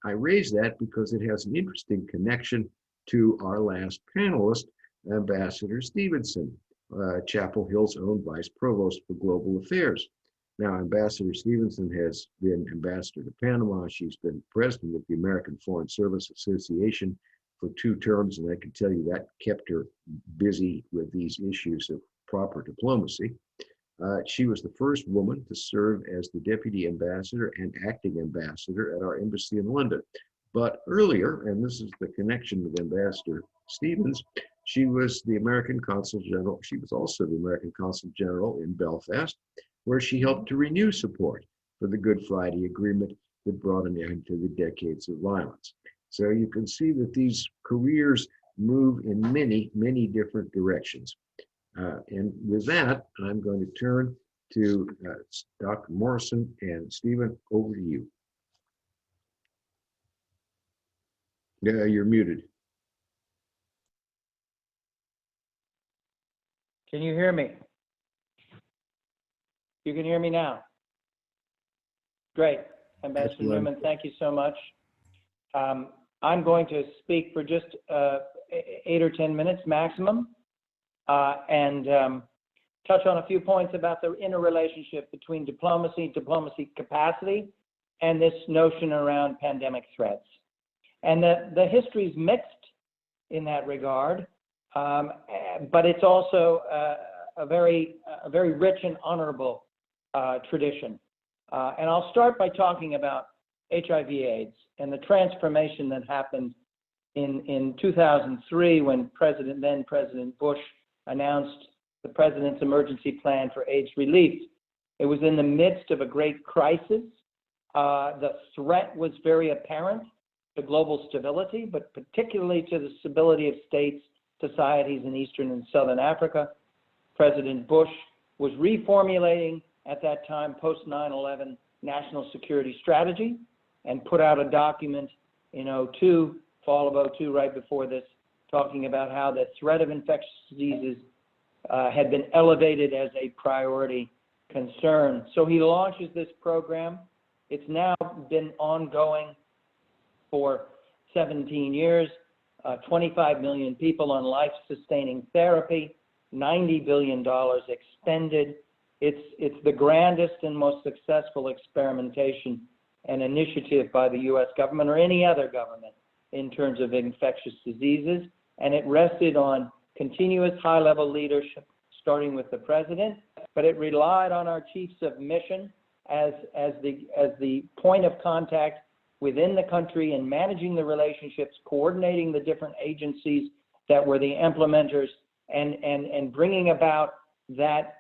I raise that because it has an interesting connection to our last panelist, Ambassador Stephenson, Chapel Hill's own Vice Provost for Global Affairs. Now, Ambassador Stephenson has been ambassador to Panama. She's been president of the American Foreign Service Association for 2 terms, and I can tell you that kept her busy with these issues of proper diplomacy. She was the first woman to serve as the deputy ambassador and acting ambassador at our embassy in London. But earlier, and this is the connection with Ambassador Stephens, she was the American Consul General. She was also the American Consul General in Belfast, where she helped to renew support for the Good Friday Agreement that brought an end to the decades of violence. So you can see that these careers move in many, many different directions. And with that, I'm going to turn to Dr. Morrison, and Stephen, over to you. You're muted. Can you hear me? You can hear me now. Great. Ambassador Neumann, thank you so much. I'm going to speak for just 8 or 10 minutes maximum and touch on a few points about the interrelationship between diplomacy capacity, and this notion around pandemic threats. And the history is mixed in that regard, but it's also a very rich and honorable tradition. And I'll start by talking about HIV/AIDS and the transformation that happened in 2003 when then President Bush announced the President's Emergency Plan for AIDS Relief. It was in the midst of a great crisis. The threat was very apparent to global stability, but particularly to the stability of states, societies in Eastern and Southern Africa. President Bush was reformulating at that time post 9/11 national security strategy and put out a document in 2002, fall of 2002, right before this, talking about how the threat of infectious diseases had been elevated as a priority concern. So he launches this program. It's now been ongoing for 17 years, 25 million people on life-sustaining therapy, $90 billion expended. It's the grandest and most successful experimentation and initiative by the U.S. government or any other government in terms of infectious diseases, and it rested on continuous high-level leadership, starting with the president, but it relied on our chiefs of mission as the point of contact within the country and managing the relationships, coordinating the different agencies that were the implementers, and bringing about that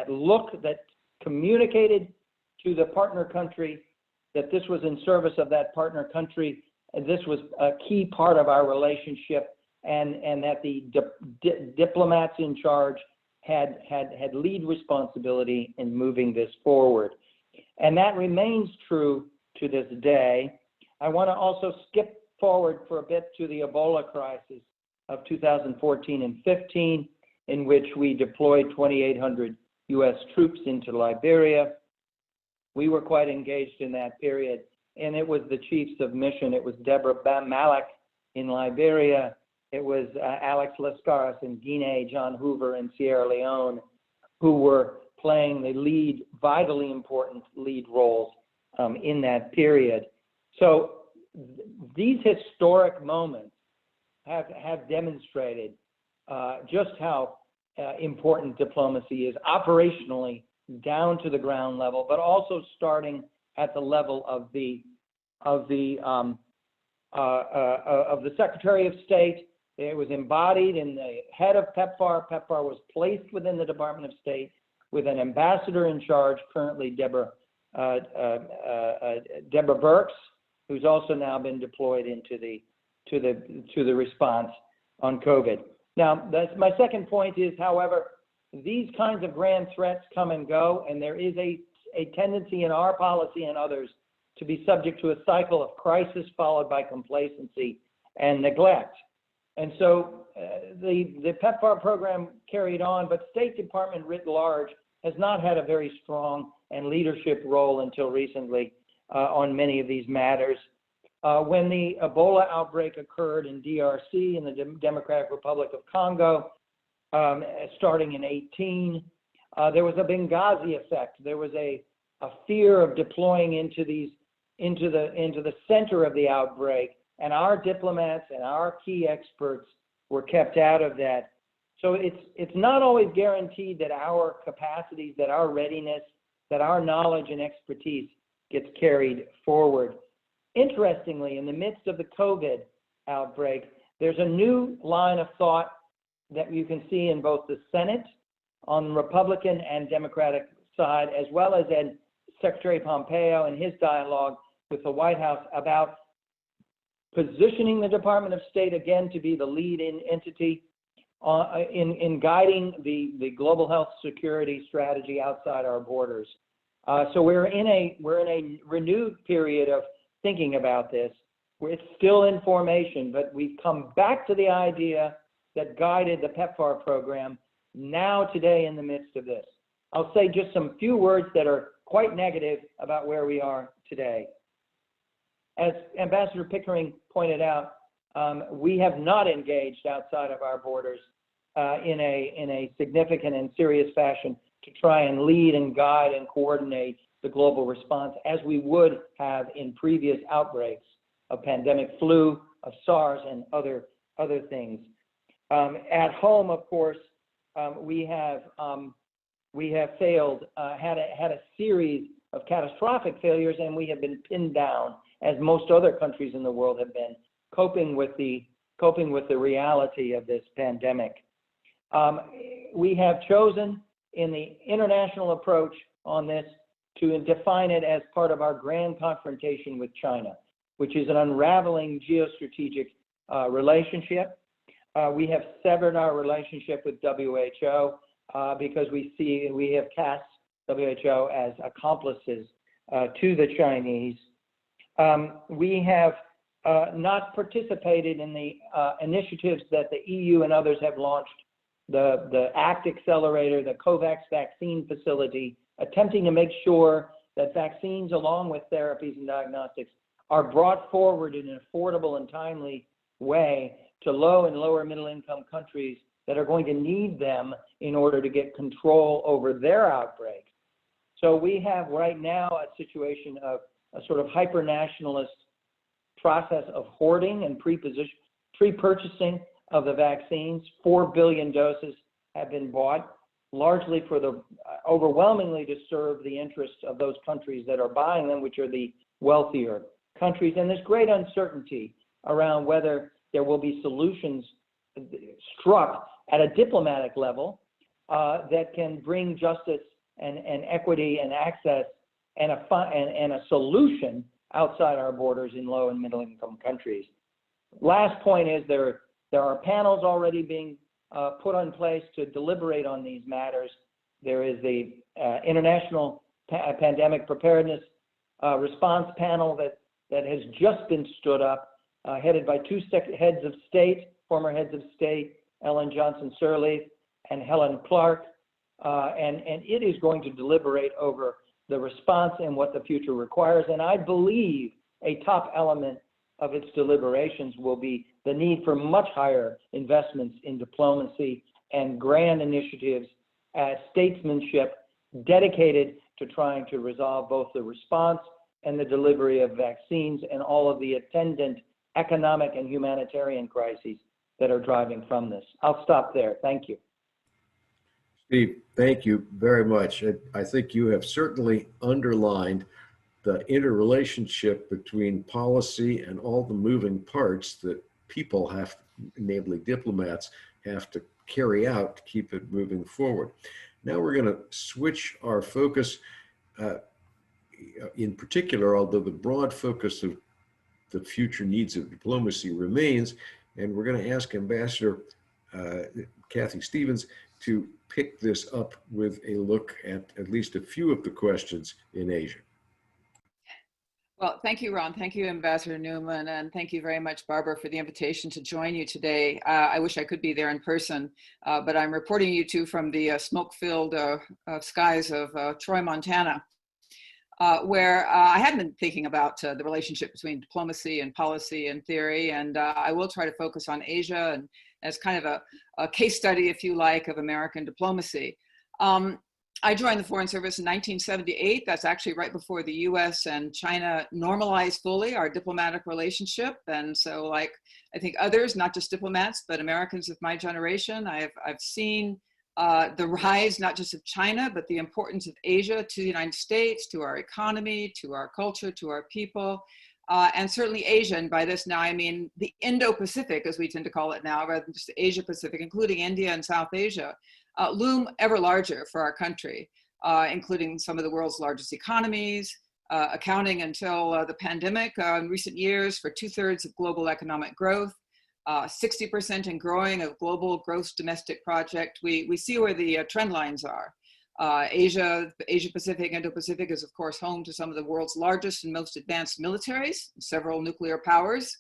look that communicated to the partner country that this was in service of that partner country, and this was a key part of our relationship, and that the diplomats in charge had lead responsibility in moving this forward. And that remains true to this day. I want to also skip forward for a bit to the Ebola crisis of 2014 and 15, in which we deployed 2,800 U.S. troops into Liberia. We were quite engaged in that period, and it was the chiefs of mission. It was Deborah Malik in Liberia. It was Alex Lascaris in Guinea, John Hoover in Sierra Leone, who were playing the lead, vitally important lead roles in that period. So these historic moments have demonstrated just how important diplomacy is operationally down to the ground level, but also starting at the level of the Secretary of State. It was embodied in the head of PEPFAR. PEPFAR was placed within the Department of State with an ambassador in charge, currently Deborah Birx, who's also now been deployed into the response on COVID. Now, my second point is, however, these kinds of grand threats come and go, and there is a tendency in our policy and others to be subject to a cycle of crisis followed by complacency and neglect. And so the PEPFAR program carried on, but State Department writ large has not had a very strong and leadership role until recently on many of these matters. When the Ebola outbreak occurred in DRC, in the Democratic Republic of Congo, starting in 2018, there was a Benghazi effect. There was a fear of deploying into the center of the outbreak, and our diplomats and our key experts were kept out of that. So it's not always guaranteed that our capacities, that our readiness, that our knowledge and expertise gets carried forward. Interestingly, in the midst of the COVID outbreak, there's a new line of thought that you can see in both the Senate on the Republican and Democratic side, as well as in Secretary Pompeo and his dialogue with the White House about positioning the Department of State again to be the lead entity in guiding the global health security strategy outside our borders. So we're in a renewed period of thinking about this. It's still in formation, but we've come back to the idea that guided the PEPFAR program now today in the midst of this. I'll say just some few words that are quite negative about where we are today. As Ambassador Pickering pointed out, we have not engaged outside of our borders in a significant and serious fashion to try and lead and guide and coordinate the global response as we would have in previous outbreaks of pandemic flu, of SARS, and other things. At home, of course, we have failed, had a series of catastrophic failures, and we have been pinned down, as most other countries in the world have been, coping with the reality of this pandemic. We have chosen in the international approach on this to define it as part of our grand confrontation with China, which is an unraveling geostrategic relationship. We have severed our relationship with WHO because we have cast WHO as accomplices to the Chinese. We have not participated in the initiatives that the EU and others have launched, the ACT Accelerator, the COVAX vaccine facility, attempting to make sure that vaccines along with therapies and diagnostics are brought forward in an affordable and timely way to low and lower middle income countries that are going to need them in order to get control over their outbreaks. So we have right now a situation of a sort of hyper-nationalist process of hoarding and pre-purchasing of the vaccines. 4 billion doses have been bought, largely overwhelmingly to serve the interests of those countries that are buying them, which are the wealthier countries. And there's great uncertainty around whether there will be solutions struck at a diplomatic level that can bring justice and equity and access and a solution outside our borders in low and middle income countries. Last point is there are panels already being put in place to deliberate on these matters. There is the International Pandemic Preparedness Response Panel that has just been stood up, headed by two heads of state, former heads of state, Ellen Johnson Sirleaf and Helen Clark. and it is going to deliberate over the response and what the future requires. And I believe a top element of its deliberations will be the need for much higher investments in diplomacy and grand initiatives as statesmanship dedicated to trying to resolve both the response and the delivery of vaccines and all of the attendant economic and humanitarian crises that are driving from this. I'll stop there. Thank you. Steve, thank you very much. I think you have certainly underlined the interrelationship between policy and all the moving parts that people have, namely diplomats, have to carry out to keep it moving forward. Now we're going to switch our focus in particular, although the broad focus of the future needs of diplomacy remains, and we're going to ask Ambassador Kathleen Stephens to pick this up with a look at least a few of the questions in Asia. Well, thank you, Ron. Thank you, Ambassador Neumann, and thank you very much, Barbara, for the invitation to join you today. I wish I could be there in person, but I'm reporting you to from the smoke-filled skies of Troy, Montana, where I had been thinking about the relationship between diplomacy and policy and theory, and I will try to focus on Asia and as kind of a case study, if you like, of American diplomacy. I joined the Foreign Service in 1978. That's actually right before the US and China normalized fully our diplomatic relationship. And so, like, I think others, not just diplomats, but Americans of my generation, I've seen the rise, not just of China, but the importance of Asia to the United States, to our economy, to our culture, to our people, and certainly Asia. And by this now, I mean the Indo-Pacific, as we tend to call it now, rather than just Asia-Pacific, including India and South Asia, loom ever larger for our country, including some of the world's largest economies, accounting until the pandemic in recent years for 2/3 of global economic growth, 60% and growing of global gross domestic product. We see where the trend lines are. Asia-Pacific, Indo-Pacific is of course home to some of the world's largest and most advanced militaries, several nuclear powers.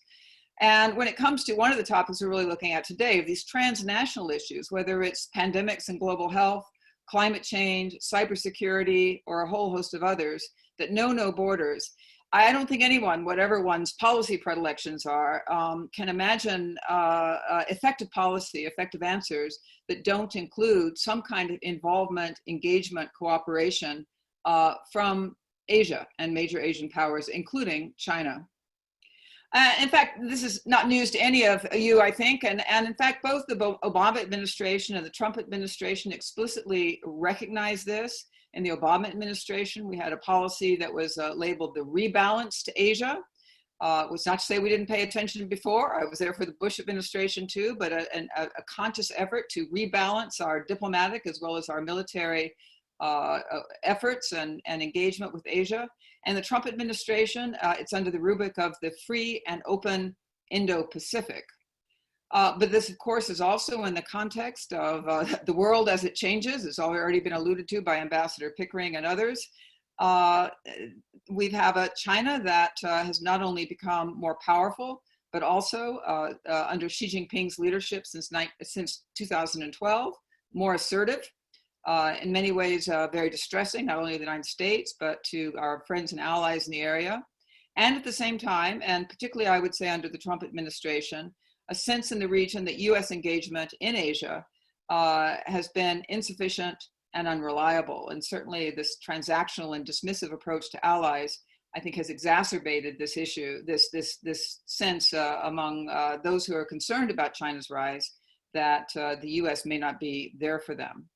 And when it comes to one of the topics we're really looking at today, these transnational issues, whether it's pandemics and global health, climate change, cybersecurity, or a whole host of others that know no borders, I don't think anyone, whatever one's policy predilections are, can imagine effective policy, effective answers that don't include some kind of involvement, engagement, cooperation from Asia and major Asian powers, including China. In fact, this is not news to any of you, I think, and in fact, both the Obama administration and the Trump administration explicitly recognized this. In the Obama administration, we had a policy that was labeled the rebalance to Asia. It was not to say we didn't pay attention before. I was there for the Bush administration too, but a conscious effort to rebalance our diplomatic as well as our military efforts and engagement with Asia. And the Trump administration, it's under the rubric of the free and open Indo-Pacific. But this, of course, is also in the context of the world as it changes. It's already been alluded to by Ambassador Pickering and others. We have a China that has not only become more powerful, but also under Xi Jinping's leadership since 2012, more assertive. In many ways, very distressing, not only to the United States, but to our friends and allies in the area. And at the same time, and particularly I would say under the Trump administration, a sense in the region that US engagement in Asia has been insufficient and unreliable. And certainly this transactional and dismissive approach to allies, I think, has exacerbated this issue, this sense among those who are concerned about China's rise that the US may not be there for them.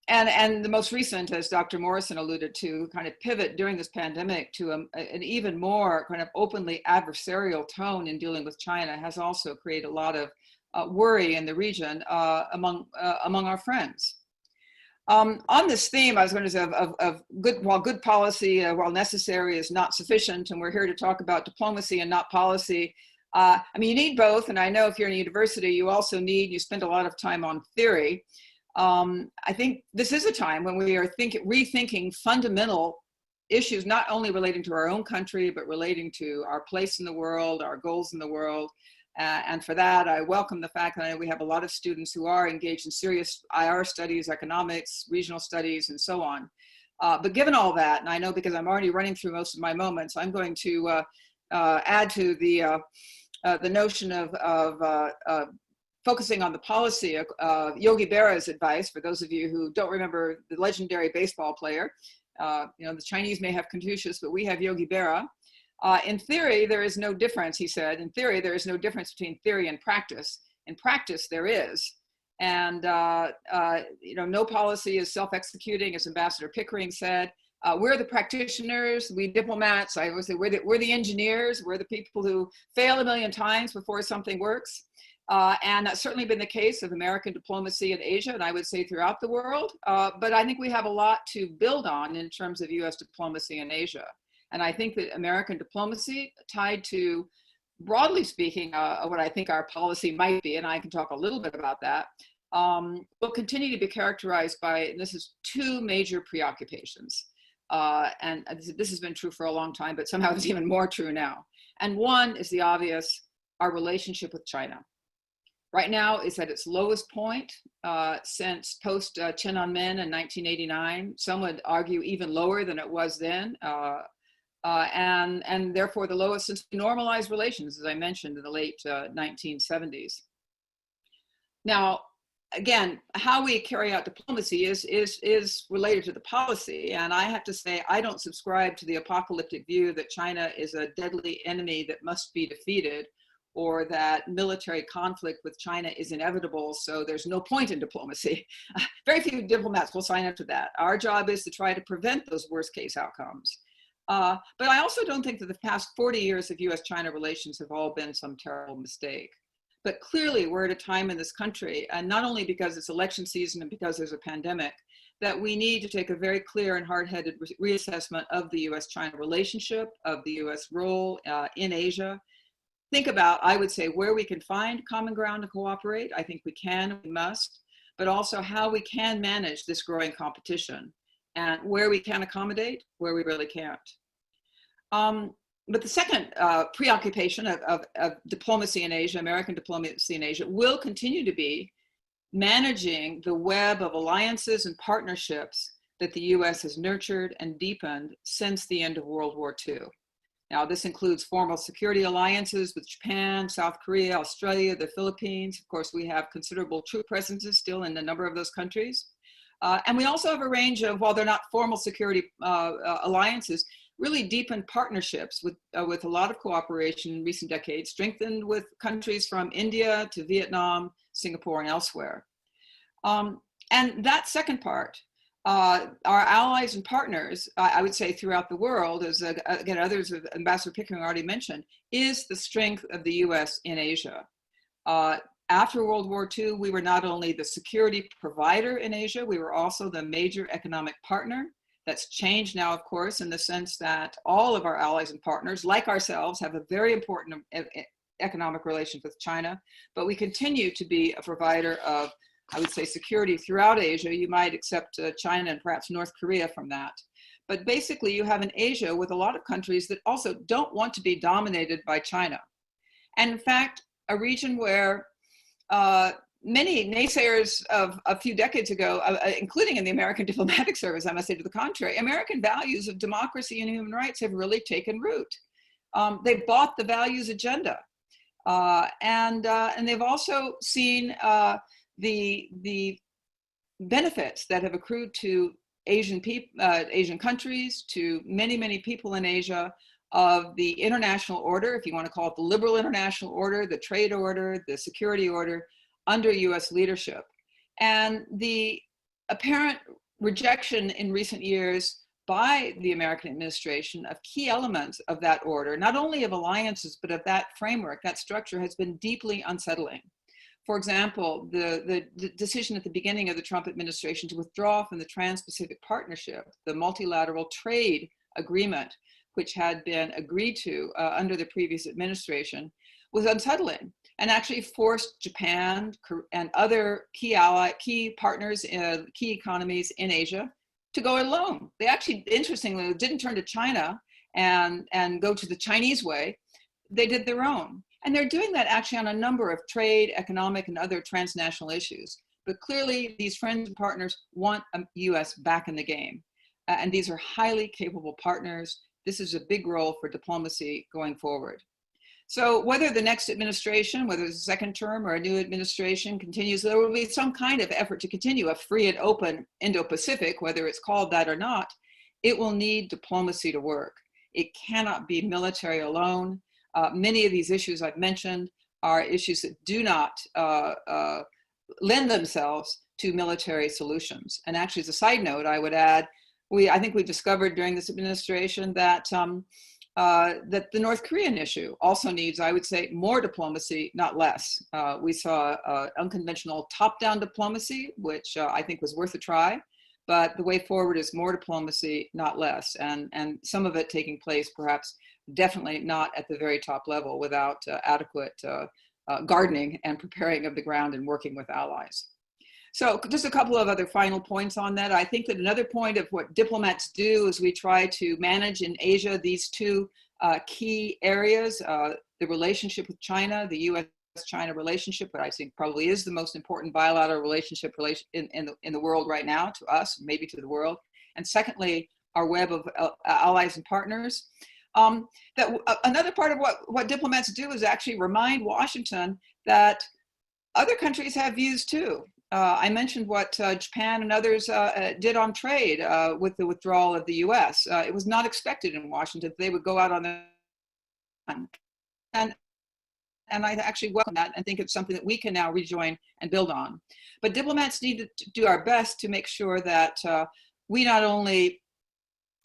And the most recent, as Dr. Morrison alluded to, kind of pivot during this pandemic to an even more kind of openly adversarial tone in dealing with China has also created a lot of worry in the region among our friends. On this theme, I was going to say of good policy, while necessary, is not sufficient, and we're here to talk about diplomacy and not policy. I mean, you need both, and I know if you're in a university, you spend a lot of time on theory. I think this is a time when we are rethinking fundamental issues, not only relating to our own country, but relating to our place in the world, our goals in the world. And for that, I welcome the fact that we have a lot of students who are engaged in serious IR studies, economics, regional studies, and so on. But given all that, and I know because I'm already running through most of my moments, I'm going to add to the notion of focusing on the policy of Yogi Berra's advice. For those of you who don't remember the legendary baseball player, the Chinese may have Confucius, but we have Yogi Berra. In theory, there is no difference, he said. In theory, there is no difference between theory and practice. In practice, there is. And, no policy is self-executing, as Ambassador Pickering said. We're the practitioners, we diplomats, I always say we're the engineers, we're the people who fail a million times before something works. And that's certainly been the case of American diplomacy in Asia, and I would say throughout the world. But I think we have a lot to build on in terms of US diplomacy in Asia. And I think that American diplomacy tied to, broadly speaking, what I think our policy might be, and I can talk a little bit about that, will continue to be characterized by, and this is two major preoccupations. And this has been true for a long time, but somehow it's even more true now. And one is the obvious, our relationship with China. Right now is at its lowest point since post Tiananmen in 1989. Some would argue even lower than it was then. And therefore the lowest since normalized relations, as I mentioned, in the late 1970s. Now, again, how we carry out diplomacy is related to the policy. And I have to say, I don't subscribe to the apocalyptic view that China is a deadly enemy that must be defeated, or that military conflict with China is inevitable, so there's no point in diplomacy. Very few diplomats will sign up to that. Our job is to try to prevent those worst case outcomes. But I also don't think that the past 40 years of US-China relations have all been some terrible mistake. But clearly we're at a time in this country, and not only because it's election season and because there's a pandemic, that we need to take a very clear and hard-headed reassessment of the US-China relationship, of the US role in Asia. Think about, I would say, where we can find common ground to cooperate. I think we can, we must, but also how we can manage this growing competition, and where we can accommodate, where we really can't. But the second preoccupation of diplomacy in Asia, American diplomacy in Asia, will continue to be managing the web of alliances and partnerships that the US has nurtured and deepened since the end of World War II. Now, this includes formal security alliances with Japan, South Korea, Australia, the Philippines. Of course, we have considerable troop presences still in a number of those countries. And we also have a range of, while they're not formal security alliances, really deepened partnerships with a lot of cooperation in recent decades, strengthened with countries from India to Vietnam, Singapore, and elsewhere. And that second part, our allies and partners, I would say throughout the world, as again, others of Ambassador Pickering already mentioned, is the strength of the US in Asia. After World War II, we were not only the security provider in Asia, we were also the major economic partner. That's changed now, of course, in the sense that all of our allies and partners, like ourselves, have a very important economic relations with China, but we continue to be a provider of, I would say, security throughout Asia. You might accept China and perhaps North Korea from that. But basically, you have an Asia with a lot of countries that also don't want to be dominated by China. And in fact, a region where many naysayers of a few decades ago, including in the American diplomatic service, I must say to the contrary, American values of democracy and human rights have really taken root. They've bought the values agenda. And they've also seen the benefits that have accrued to Asian countries, to many, many people in Asia, of the international order, if you want to call it the liberal international order, the trade order, the security order, under US leadership. And the apparent rejection in recent years by the American administration of key elements of that order, not only of alliances, but of that framework, that structure, has been deeply unsettling. For example, the decision at the beginning of the Trump administration to withdraw from the Trans-Pacific Partnership, the multilateral trade agreement, which had been agreed to under the previous administration, was unsettling, and actually forced Japan and other key partners, key economies in Asia to go it alone. They actually, interestingly, didn't turn to China and go to the Chinese way. They did their own. And they're doing that actually on a number of trade, economic, and other transnational issues. But clearly, these friends and partners want the US back in the game. And these are highly capable partners. This is a big role for diplomacy going forward. So whether the next administration, whether it's a second term or a new administration continues, there will be some kind of effort to continue a free and open Indo-Pacific, whether it's called that or not. It will need diplomacy to work. It cannot be military alone. Many of these issues I've mentioned are issues that do not lend themselves to military solutions. And actually, as a side note, I would add, I think we discovered during this administration that that the North Korean issue also needs, I would say, more diplomacy, not less. We saw unconventional top-down diplomacy, which I think was worth a try, but the way forward is more diplomacy, not less, and some of it taking place perhaps definitely not at the very top level without adequate gardening and preparing of the ground and working with allies. So just a couple of other final points on that. I think that another point of what diplomats do is we try to manage in Asia these two key areas, the relationship with China, the US-China relationship, but I think probably is the most important bilateral relationship in the world right now, to us, maybe to the world. And secondly, our web of allies and partners. Another part of what diplomats do is actually remind Washington that other countries have views too. I mentioned what Japan and others did on trade with the withdrawal of the US. It was not expected in Washington that they would go out on their own. And I actually welcome that and think it's something that we can now rejoin and build on. But diplomats need to do our best to make sure that we not only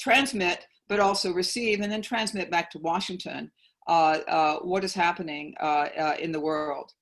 transmit, but also receive and then transmit back to Washington what is happening in the world.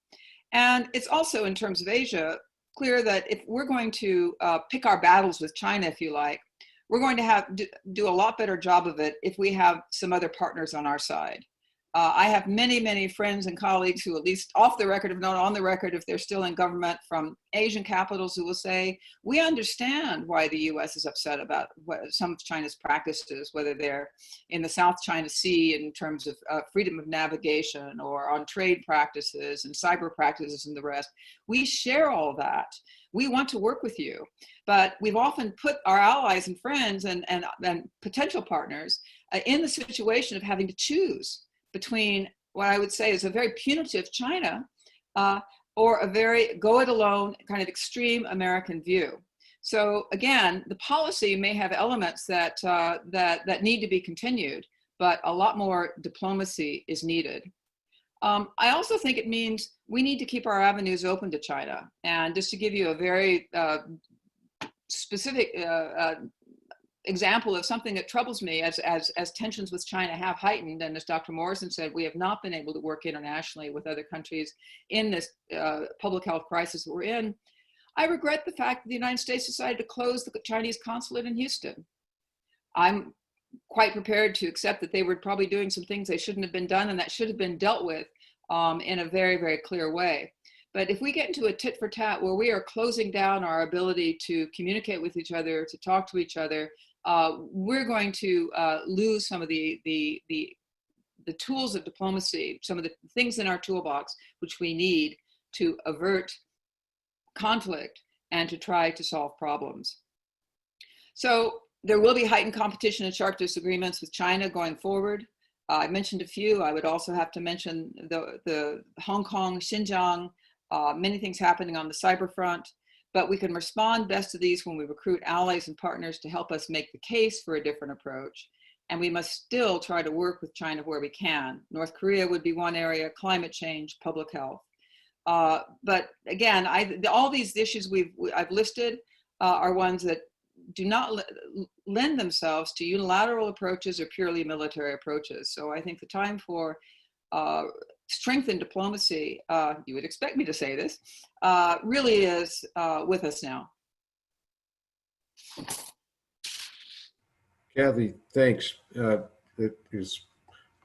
And it's also, in terms of Asia, clear that if we're going to pick our battles with China, if you like, we're going to do a lot better job of it if we have some other partners on our side. I have many, many friends and colleagues who, at least off the record, if not on the record, if they're still in government, from Asian capitals, who will say, we understand why the US is upset about some of China's practices, whether they're in the South China Sea in terms of freedom of navigation or on trade practices and cyber practices and the rest. We share all that. We want to work with you, but we've often put our allies and friends and potential partners in the situation of having to choose between what I would say is a very punitive China or a very go it alone kind of extreme American view. So again, the policy may have elements that need to be continued, but a lot more diplomacy is needed. I also think it means we need to keep our avenues open to China. And just to give you a very specific example of something that troubles me as tensions with China have heightened, and as Dr. Morrison said, we have not been able to work internationally with other countries in this public health crisis that we're in. I regret the fact that the United States decided to close the Chinese consulate in Houston. I'm quite prepared to accept that they were probably doing some things they shouldn't have been done, and that should have been dealt with in a very, very clear way. But if we get into a tit for tat where we are closing down our ability to communicate with each other, to talk to each other, we're going to lose some of the tools of diplomacy, some of the things in our toolbox which we need to avert conflict and to try to solve problems. So there will be heightened competition and sharp disagreements with China going forward. I mentioned a few. I would also have to mention the Hong Kong, Xinjiang, many things happening on the cyber front. But we can respond best to these when we recruit allies and partners to help us make the case for a different approach. And we must still try to work with China where we can. North Korea would be one area, climate change, public health. But again, all these issues I've listed are ones that do not lend themselves to unilateral approaches or purely military approaches. So I think the time for strengthened diplomacy, you would expect me to say this, really is with us now. Kathy, thanks. It is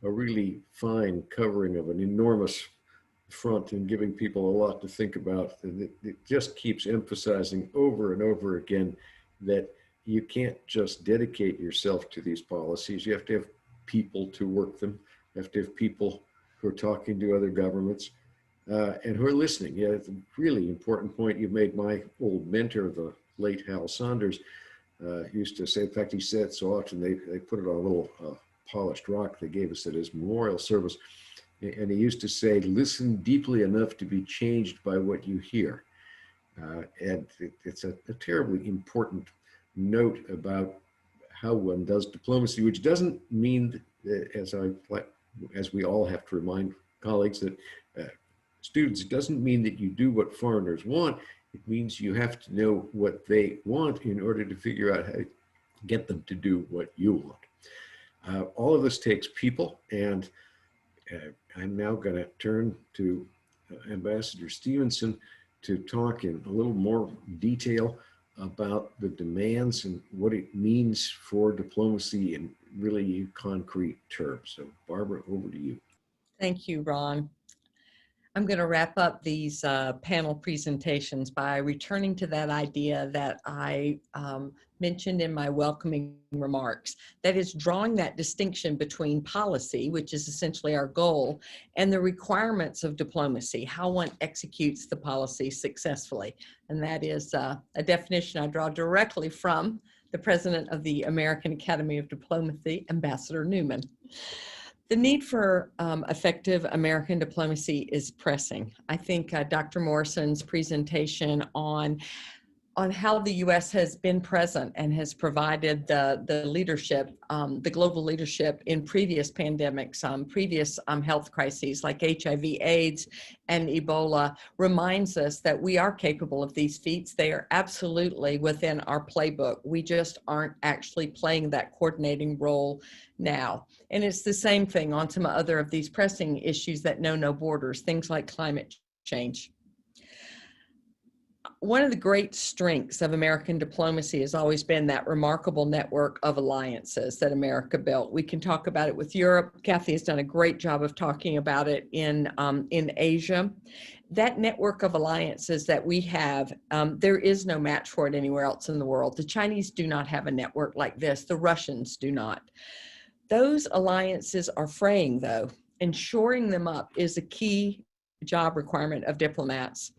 a really fine covering of an enormous front and giving people a lot to think about. And it just keeps emphasizing over and over again that you can't just dedicate yourself to these policies. You have to have people to work them. You have to have people who are talking to other governments and who are listening. Yeah, it's a really important point you made. My old mentor, the late Hal Saunders, used to say, in fact, he said so often, they put it on a little polished rock they gave us at his memorial service. And he used to say, listen deeply enough to be changed by what you hear. And it's a terribly important note about how one does diplomacy, which doesn't mean, as we all have to remind colleagues, that students, it doesn't mean that you do what foreigners want. It means you have to know what they want in order to figure out how to get them to do what you want. All of this takes people, and I'm now going to turn to Ambassador Stephenson to talk in a little more detail about the demands and what it means for diplomacy in really concrete terms. So Barbara, over to you. Thank you, Ron. I'm going to wrap up these panel presentations by returning to that idea that I mentioned in my welcoming remarks. That is, drawing that distinction between policy, which is essentially our goal, and the requirements of diplomacy, how one executes the policy successfully. And that is a definition I draw directly from the president of the American Academy of Diplomacy, Ambassador Neumann. The need for effective American diplomacy is pressing. I think Dr. Morrison's presentation on how the U.S. has been present and has provided the leadership, the global leadership in previous pandemics, previous health crises like HIV/AIDS and Ebola reminds us that we are capable of these feats. They are absolutely within our playbook. We just aren't actually playing that coordinating role now. And it's the same thing on some other of these pressing issues that know no borders, things like climate change. One of the great strengths of American diplomacy has always been that remarkable network of alliances that America built. We can talk about it with Europe. Kathy has done a great job of talking about it in Asia. That network of alliances that we have, there is no match for it anywhere else in the world. The Chinese do not have a network like this. The Russians do not. Those alliances are fraying, though, and shoring them up is a key job requirement of diplomats.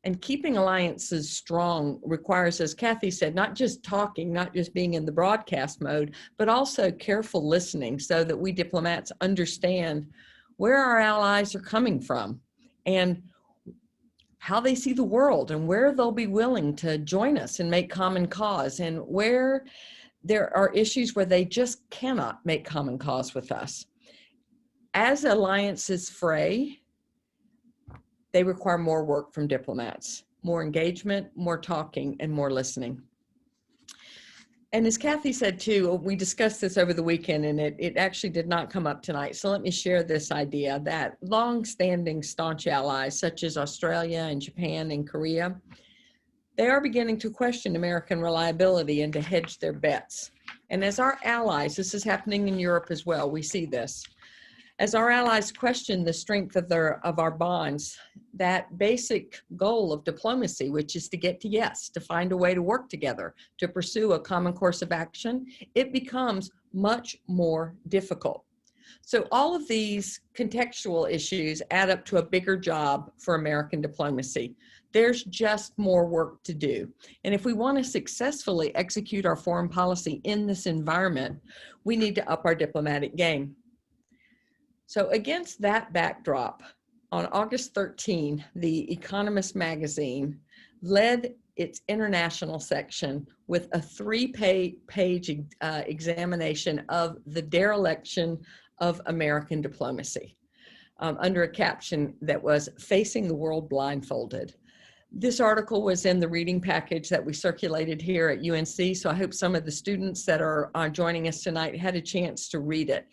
And keeping alliances strong requires, as Kathy said, not just talking, not just being in the broadcast mode, but also careful listening so that we diplomats understand where our allies are coming from and how they see the world and where they'll be willing to join us and make common cause, and where there are issues where they just cannot make common cause with us. As alliances fray, they require more work from diplomats, more engagement, more talking, and more listening. And as Kathy said too, we discussed this over the weekend, and it actually did not come up tonight. So let me share this idea that long-standing staunch allies such as Australia and Japan and Korea, they are beginning to question American reliability and to hedge their bets. And as our allies, this is happening in Europe as well, we see this. As our allies question the strength of our bonds, that basic goal of diplomacy, which is to get to yes, to find a way to work together, to pursue a common course of action, it becomes much more difficult. So all of these contextual issues add up to a bigger job for American diplomacy. There's just more work to do. And if we want to successfully execute our foreign policy in this environment, we need to up our diplomatic game. So against that backdrop, on August 13, The Economist magazine led its international section with a 3-page examination of the dereliction of American diplomacy under a caption that was "Facing the World Blindfolded." This article was in the reading package that we circulated here at UNC, so I hope some of the students that are joining us tonight had a chance to read it.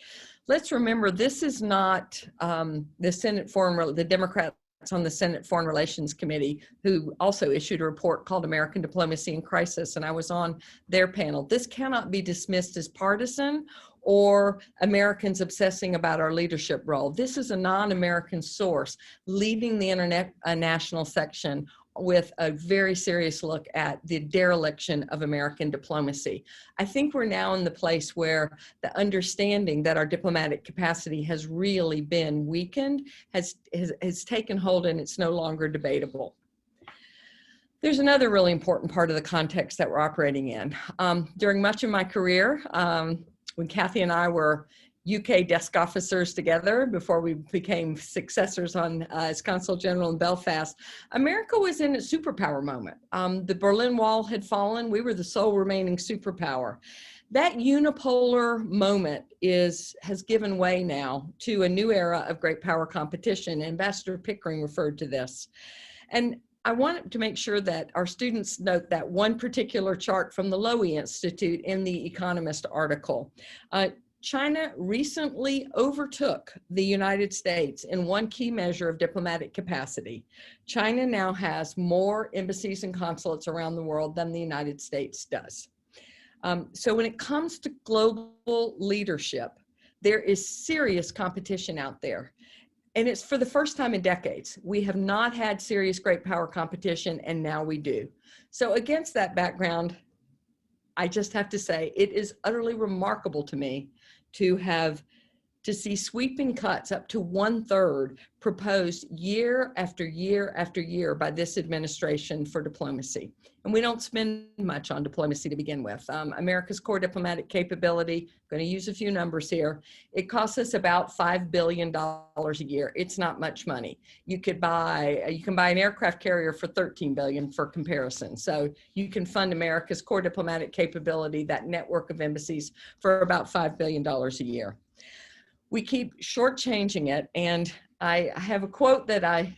Let's remember, this is not the Democrats on the Senate Foreign Relations Committee, who also issued a report called American Diplomacy in Crisis, and I was on their panel. This cannot be dismissed as partisan or Americans obsessing about our leadership role. This is a non-American source leading the international section with a very serious look at the dereliction of American diplomacy. I think we're now in the place where the understanding that our diplomatic capacity has really been weakened has taken hold, and it's no longer debatable. There's another really important part of the context that we're operating in. During much of my career, when Kathy and I were UK desk officers together before we became successors on as Consul General in Belfast, America was in a superpower moment. The Berlin Wall had fallen. We were the sole remaining superpower. That unipolar moment has given way now to a new era of great power competition. Ambassador Pickering referred to this. And I want to make sure that our students note that one particular chart from the Lowy Institute in the Economist article. China recently overtook the United States in one key measure of diplomatic capacity. China now has more embassies and consulates around the world than the United States does. So when it comes to global leadership, there is serious competition out there. And it's for the first time in decades. We have not had serious great power competition, and now we do. So against that background, I just have to say, it is utterly remarkable to me to see sweeping cuts up to 1/3 proposed year after year after year by this administration for diplomacy. And we don't spend much on diplomacy to begin with. America's core diplomatic capability, I'm going to use a few numbers here. It costs us about $5 billion a year. It's not much money. You can buy an aircraft carrier for $13 billion for comparison. So you can fund America's core diplomatic capability, that network of embassies, for about $5 billion a year. We keep shortchanging it, and I have a quote that I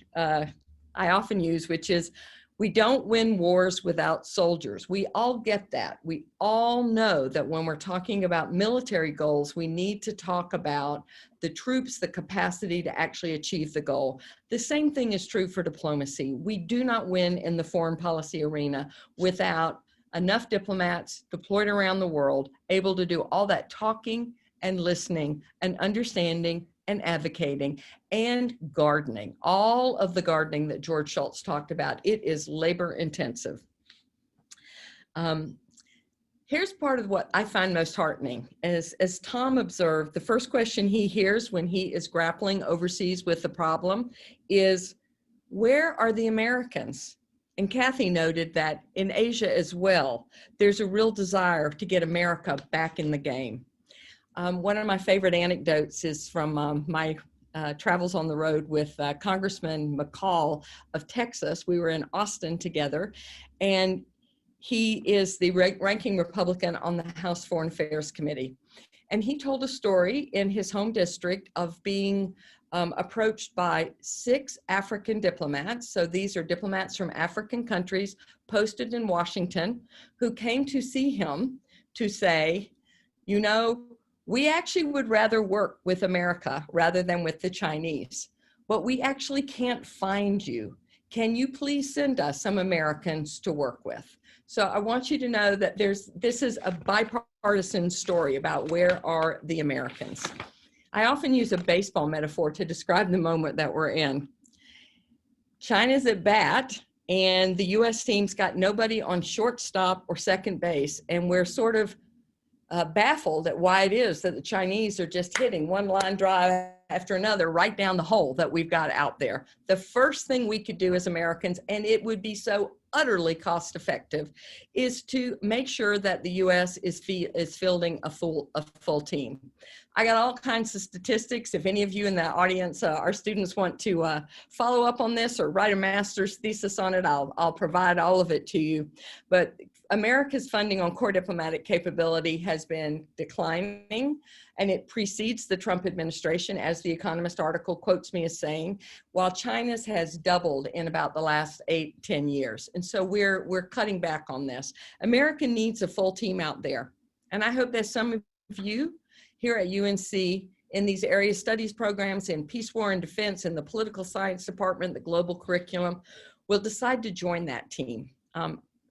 often use, which is, "We don't win wars without soldiers." We all get that. We all know that when we're talking about military goals, we need to talk about the troops, the capacity to actually achieve the goal. The same thing is true for diplomacy. We do not win in the foreign policy arena without enough diplomats deployed around the world, able to do all that talking and listening and understanding and advocating and gardening, all of the gardening that George Shultz talked about. It is labor intensive. Here's part of what I find most heartening. As Tom observed, the first question he hears when he is grappling overseas with the problem is, where are the Americans? And Kathy noted that in Asia as well, there's a real desire to get America back in the game. One of my favorite anecdotes is from my travels on the road with Congressman McCall of Texas. We were in Austin together, and he is the ranking Republican on the House Foreign Affairs Committee. And he told a story in his home district of being approached by 6 African diplomats. So these are diplomats from African countries posted in Washington, who came to see him to say, you know, we actually would rather work with America rather than with the Chinese, but we actually can't find you. Can you please send us some Americans to work with? So I want you to know that this is a bipartisan story about where are the Americans. I often use a baseball metaphor to describe the moment that we're in. China's at bat, and the US team's got nobody on shortstop or second base, and we're sort of baffled at why it is that the Chinese are just hitting one line drive after another right down the hole that we've got out there. The first thing we could do as Americans, and it would be so utterly cost effective, is to make sure that the US is fielding a full team. I got all kinds of statistics. If any of you in the audience, our students, want to follow up on this or write a master's thesis on it, I'll provide all of it to you. But America's funding on core diplomatic capability has been declining, and it precedes the Trump administration, as the Economist article quotes me as saying, while China's has doubled in about the last 8-10 years. And so we're cutting back on this. America needs a full team out there. And I hope that some of you here at UNC in these area studies programs in peace, war, and defense, in the political science department, the global curriculum, will decide to join that team.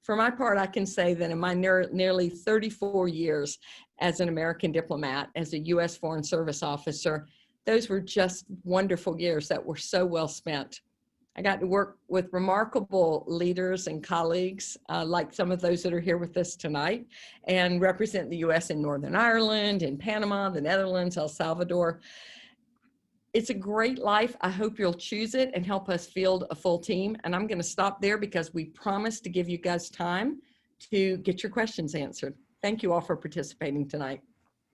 For my part, I can say that in my nearly 34 years as an American diplomat, as a US Foreign Service officer, those were just wonderful years that were so well spent. I got to work with remarkable leaders and colleagues, like some of those that are here with us tonight, and represent the U.S. in Northern Ireland, in Panama, the Netherlands, El Salvador. It's a great life. I hope you'll choose it and help us field a full team. And I'm going to stop there because we promised to give you guys time to get your questions answered. Thank you all for participating tonight.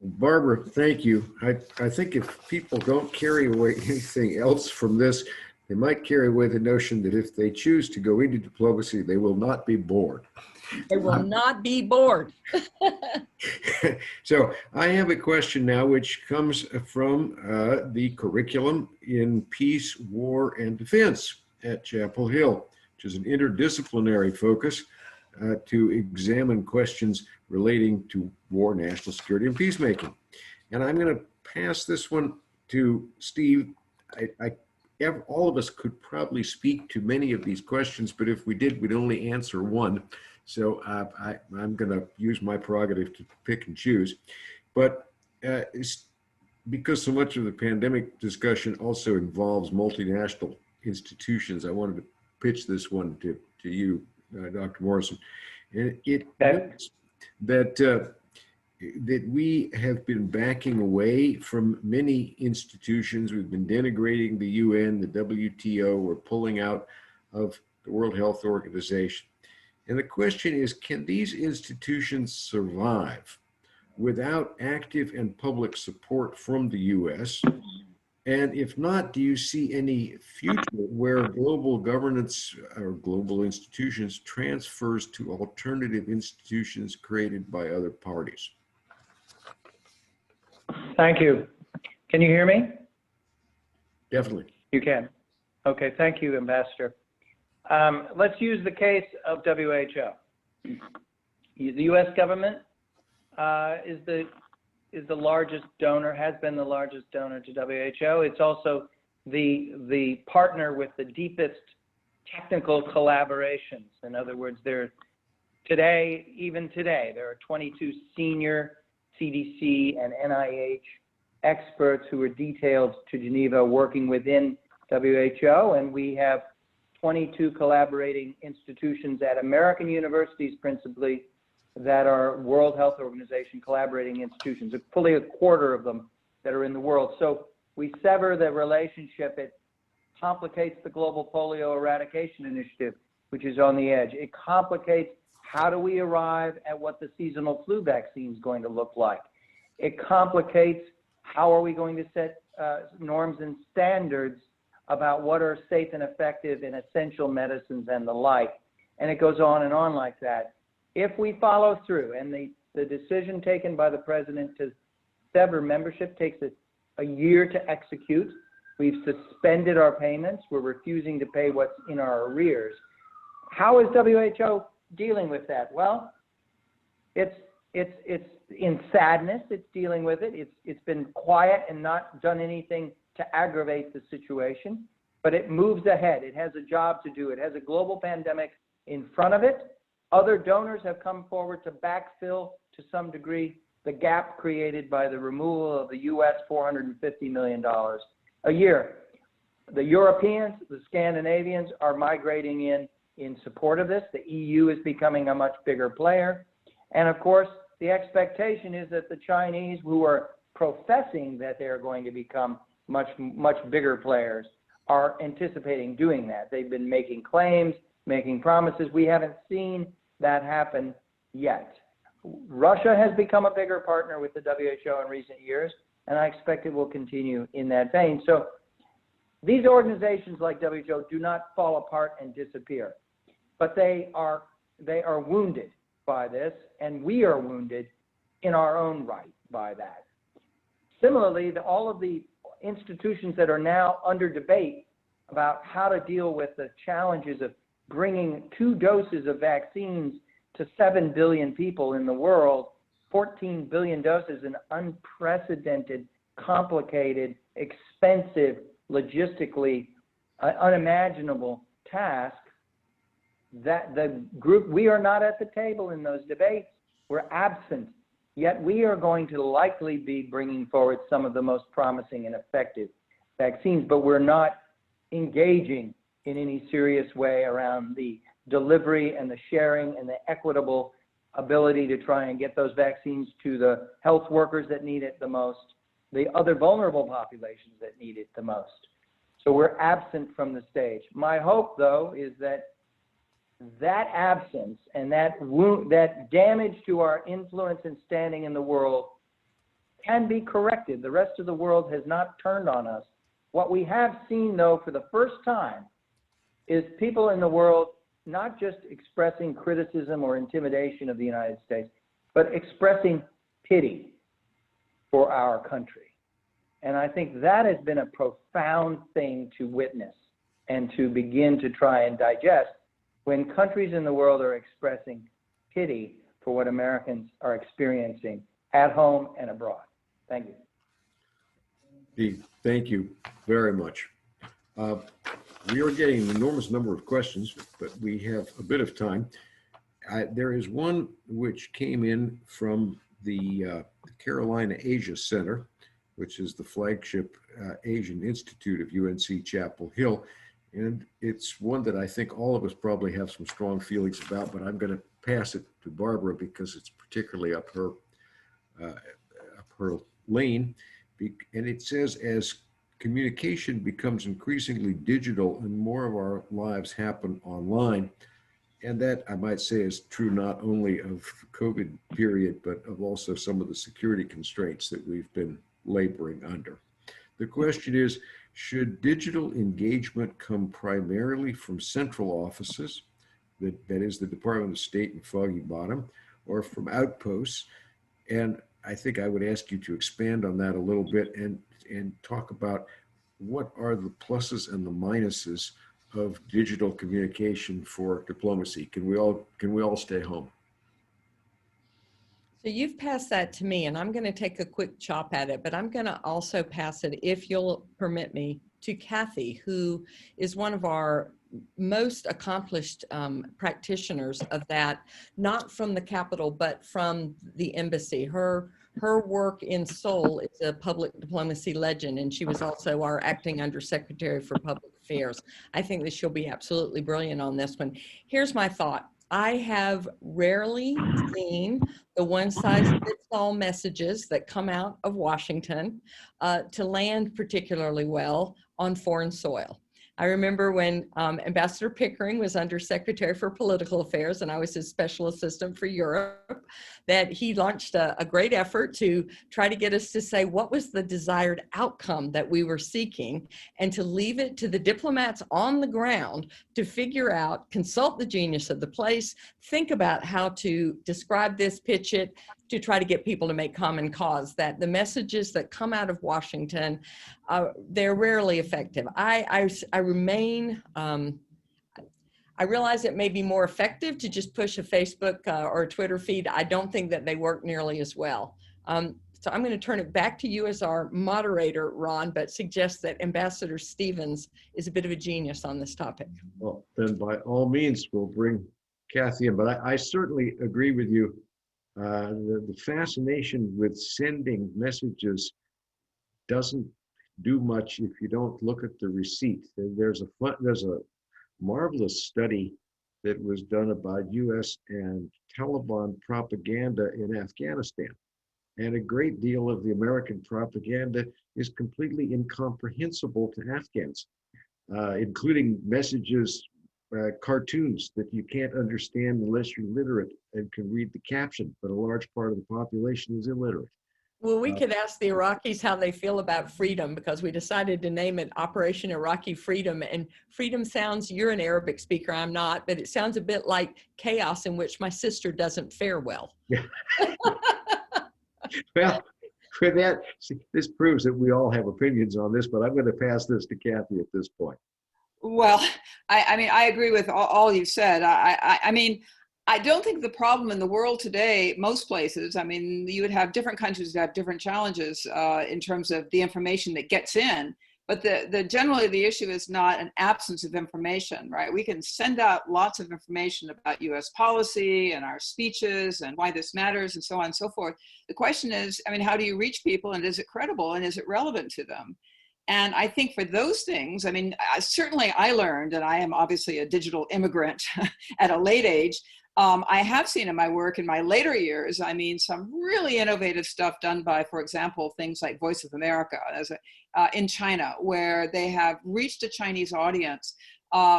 Barbara, thank you. I think if people don't carry away anything else from this, they might carry away the notion that if they choose to go into diplomacy, they will not be bored. They will not be bored. So I have a question now, which comes from the curriculum in Peace, War, and Defense at Chapel Hill, which is an interdisciplinary focus to examine questions relating to war, national security, and peacemaking. And I'm going to pass this one to Steve. All of us could probably speak to many of these questions, but if we did, we'd only answer one. So I'm going to use my prerogative to pick and choose. But because so much of the pandemic discussion also involves multinational institutions, I wanted to pitch this one to you, Dr. Morrison. And it notes that we have been backing away from many institutions. We've been denigrating the UN, the WTO, we're pulling out of the World Health Organization. And the question is, can these institutions survive without active and public support from the US? And if not, do you see any future where global governance or global institutions transfers to alternative institutions created by other parties? Thank you. Can you hear me? Definitely. You can. Okay, thank you, Ambassador. Let's use the case of WHO. The U.S. government is the largest donor, has been the largest donor to WHO. It's also the partner with the deepest technical collaborations. In other words, even today, there are 22 senior CDC and NIH experts who are detailed to Geneva working within WHO, and we have 22 collaborating institutions at American universities principally that are World Health Organization collaborating institutions, fully a quarter of them that are in the world. So we sever the relationship. It complicates the global polio eradication initiative, which is on the edge. It complicates how do we arrive at what the seasonal flu vaccine is going to look like. It complicates how are we going to set norms and standards about what are safe and effective in essential medicines and the like. And it goes on and on like that. If we follow through, and the decision taken by the president to sever membership takes a year to execute. We've suspended our payments. We're refusing to pay what's in our arrears. How is WHO dealing with that? Well, it's in sadness. It's dealing with it. It's been quiet and not done anything to aggravate the situation, but it moves ahead. It has a job to do. It has a global pandemic in front of it. Other donors have come forward to backfill to some degree the gap created by the removal of the US $450 million a year. The Europeans, the Scandinavians are migrating in support of this. The EU is becoming a much bigger player. And of course, the expectation is that the Chinese, who are professing that they're going to become much bigger players, are anticipating doing that. They've been making claims, making promises. We haven't seen that happen yet. Russia has become a bigger partner with the WHO in recent years, and I expect it will continue in that vein. So these organizations like WHO do not fall apart and disappear, but they are wounded by this, and we are wounded in our own right by that. Similarly, all of the institutions that are now under debate about how to deal with the challenges of bringing 2 doses of vaccines to 7 billion people in the world, 14 billion doses, an unprecedented, complicated, expensive, logistically unimaginable task, that the group, we are not at the table in those debates. We're absent. Yet we are going to likely be bringing forward some of the most promising and effective vaccines, but we're not engaging in any serious way around the delivery and the sharing and the equitable ability to try and get those vaccines to the health workers that need it the most, the other vulnerable populations that need it the most. So we're absent from the stage. My hope, though, is that that absence and that damage to our influence and standing in the world can be corrected. The rest of the world has not turned on us. What we have seen, though, for the first time, is people in the world not just expressing criticism or intimidation of the United States, but expressing pity for our country. And I think that has been a profound thing to witness and to begin to try and digest when countries in the world are expressing pity for what Americans are experiencing at home and abroad. Thank you. Steve, thank you very much. We are getting an enormous number of questions, but we have a bit of time. There is one which came in from the Carolina Asia Center, which is the flagship Asian Institute of UNC Chapel Hill. And it's one that I think all of us probably have some strong feelings about, but I'm going to pass it to Barbara because it's particularly up her lane. And it says, as communication becomes increasingly digital and more of our lives happen online, and that, I might say, is true not only of the COVID period, but of also some of the security constraints that we've been laboring under. The question is, should digital engagement come primarily from central offices, that is the Department of State and Foggy Bottom, or from outposts? And I think I would ask you to expand on that a little bit and talk about what are the pluses and the minuses of digital communication for diplomacy. Can we all stay home? So you've passed that to me, and I'm going to take a quick chop at it, but I'm going to also pass it, if you'll permit me, to Kathy, who is one of our most accomplished practitioners of that, not from the Capitol, but from the embassy. Her work in Seoul is a public diplomacy legend, and she was also our acting undersecretary for public affairs. I think that she'll be absolutely brilliant on this one. Here's my thought. I have rarely seen the one-size-fits-all messages that come out of Washington to land particularly well on foreign soil. I remember when Ambassador Pickering was Undersecretary for Political Affairs and I was his special assistant for Europe, that he launched a great effort to try to get us to say what was the desired outcome that we were seeking and to leave it to the diplomats on the ground to figure out, consult the genius of the place, think about how to describe this, pitch it, to try to get people to make common cause. That the messages that come out of Washington, they're rarely effective. I remain, I realize it may be more effective to just push a Facebook or a Twitter feed. I don't think that they work nearly as well. So I'm going to turn it back to you as our moderator, Ron, but suggest that Ambassador Stephens is a bit of a genius on this topic. Well, then by all means, we'll bring Kathy in, but I certainly agree with you. The fascination with sending messages doesn't do much if you don't look at the receipt. There's a marvelous study that was done about U.S. and Taliban propaganda in Afghanistan. And a great deal of the American propaganda is completely incomprehensible to Afghans, including messages, cartoons that you can't understand unless you're literate and can read the caption, but a large part of the population is illiterate. Well, we could ask the Iraqis how they feel about freedom, because we decided to name it Operation Iraqi Freedom. And freedom sounds, you're an Arabic speaker, I'm not, but it sounds a bit like chaos in which my sister doesn't fare well. Yeah. Well, for that, this proves that we all have opinions on this, but I'm going to pass this to Kathy at this point. Well, I mean, I agree with all you said. I mean, I don't think the problem in the world today, most places, I mean, you would have different countries that have different challenges in terms of the information that gets in, but generally the issue is not an absence of information, right? We can send out lots of information about US policy and our speeches and why this matters and so on and so forth. The question is, I mean, how do you reach people, and is it credible and is it relevant to them? And I think for those things, I mean, certainly I learned, and I am obviously a digital immigrant at a late age. I have seen in my work in my later years, I mean, some really innovative stuff done by, for example, things like Voice of America in China, where they have reached a Chinese audience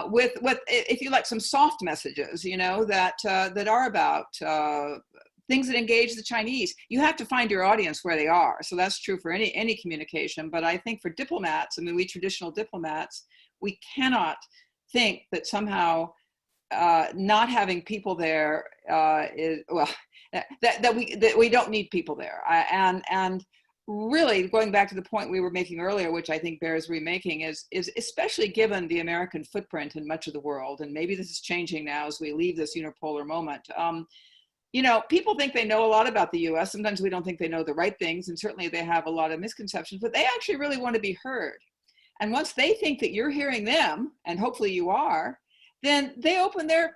with, if you like, some soft messages, you know, that are about things that engage the Chinese. You have to find your audience where they are. So that's true for any communication. But I think for diplomats, I mean, we traditional diplomats, we cannot think that somehow not having people there is, well, that we don't need people there. And really going back to the point we were making earlier, which I think bears remaking, is especially given the American footprint in much of the world, and maybe this is changing now as we leave this unipolar moment. You know, people think they know a lot about the US. Sometimes we don't think they know the right things, and certainly they have a lot of misconceptions, but they actually really want to be heard. And once they think that you're hearing them, and hopefully you are, then they open their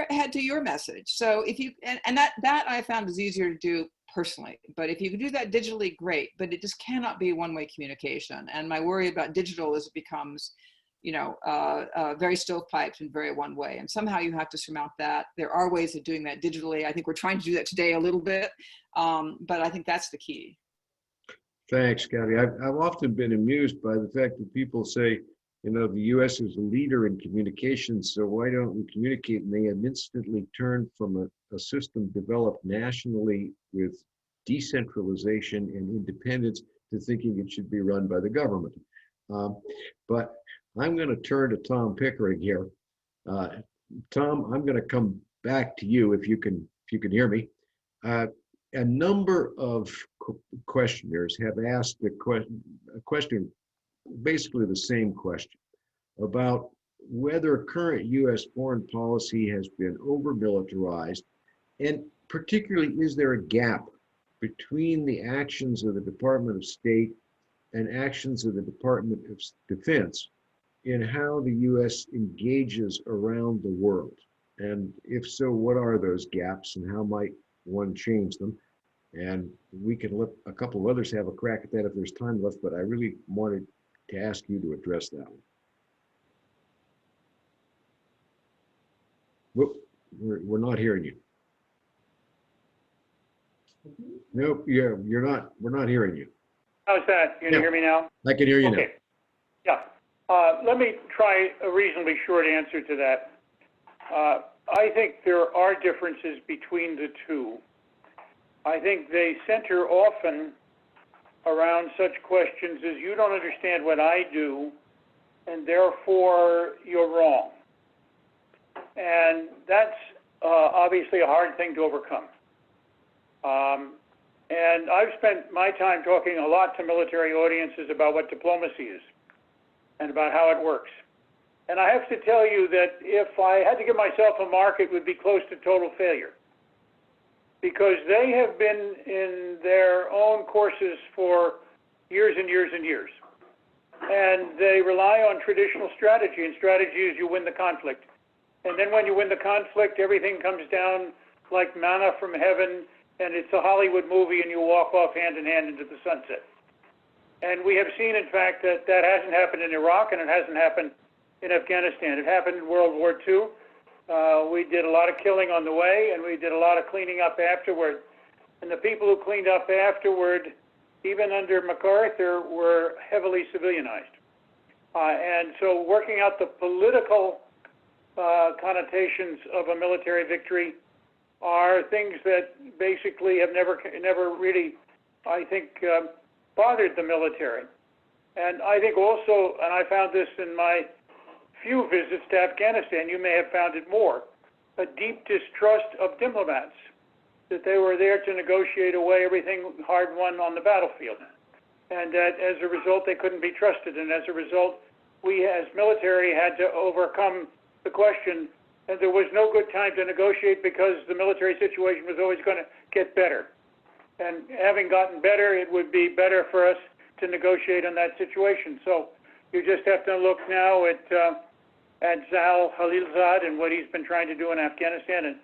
head to your message. So if you, and that I found is easier to do personally, but if you can do that digitally, great, but it just cannot be one-way communication. And my worry about digital is it becomes, you know, very stovepiped and very one way. And somehow you have to surmount that. There are ways of doing that digitally. I think we're trying to do that today a little bit, but I think that's the key. Thanks, Kathy. I've often been amused by the fact that people say, you know, the U.S. is a leader in communications, so why don't we communicate? And they have instantly turned from a system developed nationally with decentralization and independence to thinking it should be run by the government. But I'm going to turn to Tom Pickering here. Tom, I'm going to come back to you if you can hear me. A number of questioners have asked a question, basically the same question, about whether current U.S. foreign policy has been over-militarized, and particularly, is there a gap between the actions of the Department of State and actions of the Department of Defense in how the U.S. engages around the world? And if so, what are those gaps and how might one change them? And we can let a couple of others have a crack at that if there's time left, but I really wanted to ask you to address that one. Whoop, we're not hearing you. Nope, we're not hearing you. How's that? You can hear me now? I can hear you Okay. Yeah. Let me try a reasonably short answer to that. I think there are differences between the two. I think they center often around such questions as, you don't understand what I do, and therefore you're wrong. And that's obviously a hard thing to overcome. And I've spent my time talking a lot to military audiences about what diplomacy is and about how it works. And I have to tell you that if I had to give myself a mark, it would be close to total failure, because they have been in their own courses for years and years and years. And they rely on traditional strategy, and strategy is you win the conflict. And then when you win the conflict, everything comes down like manna from heaven, and it's a Hollywood movie, and you walk off hand in hand into the sunset. And we have seen, in fact, that that hasn't happened in Iraq, and it hasn't happened in Afghanistan. It happened in World War II. We did a lot of killing on the way, and we did a lot of cleaning up afterward. And the people who cleaned up afterward, even under MacArthur, were heavily civilianized. And so working out the political connotations of a military victory are things that basically have never really, I think, bothered the military. And I think also, and I found this in my few visits to Afghanistan, you may have found it more, a deep distrust of diplomats, that they were there to negotiate away everything hard-won on the battlefield. And that as a result, they couldn't be trusted. And as a result, we as military had to overcome the question, and there was no good time to negotiate because the military situation was always going to get better. And having gotten better, it would be better for us to negotiate on that situation. So you just have to look now at Zal Khalilzad and what he's been trying to do in Afghanistan. And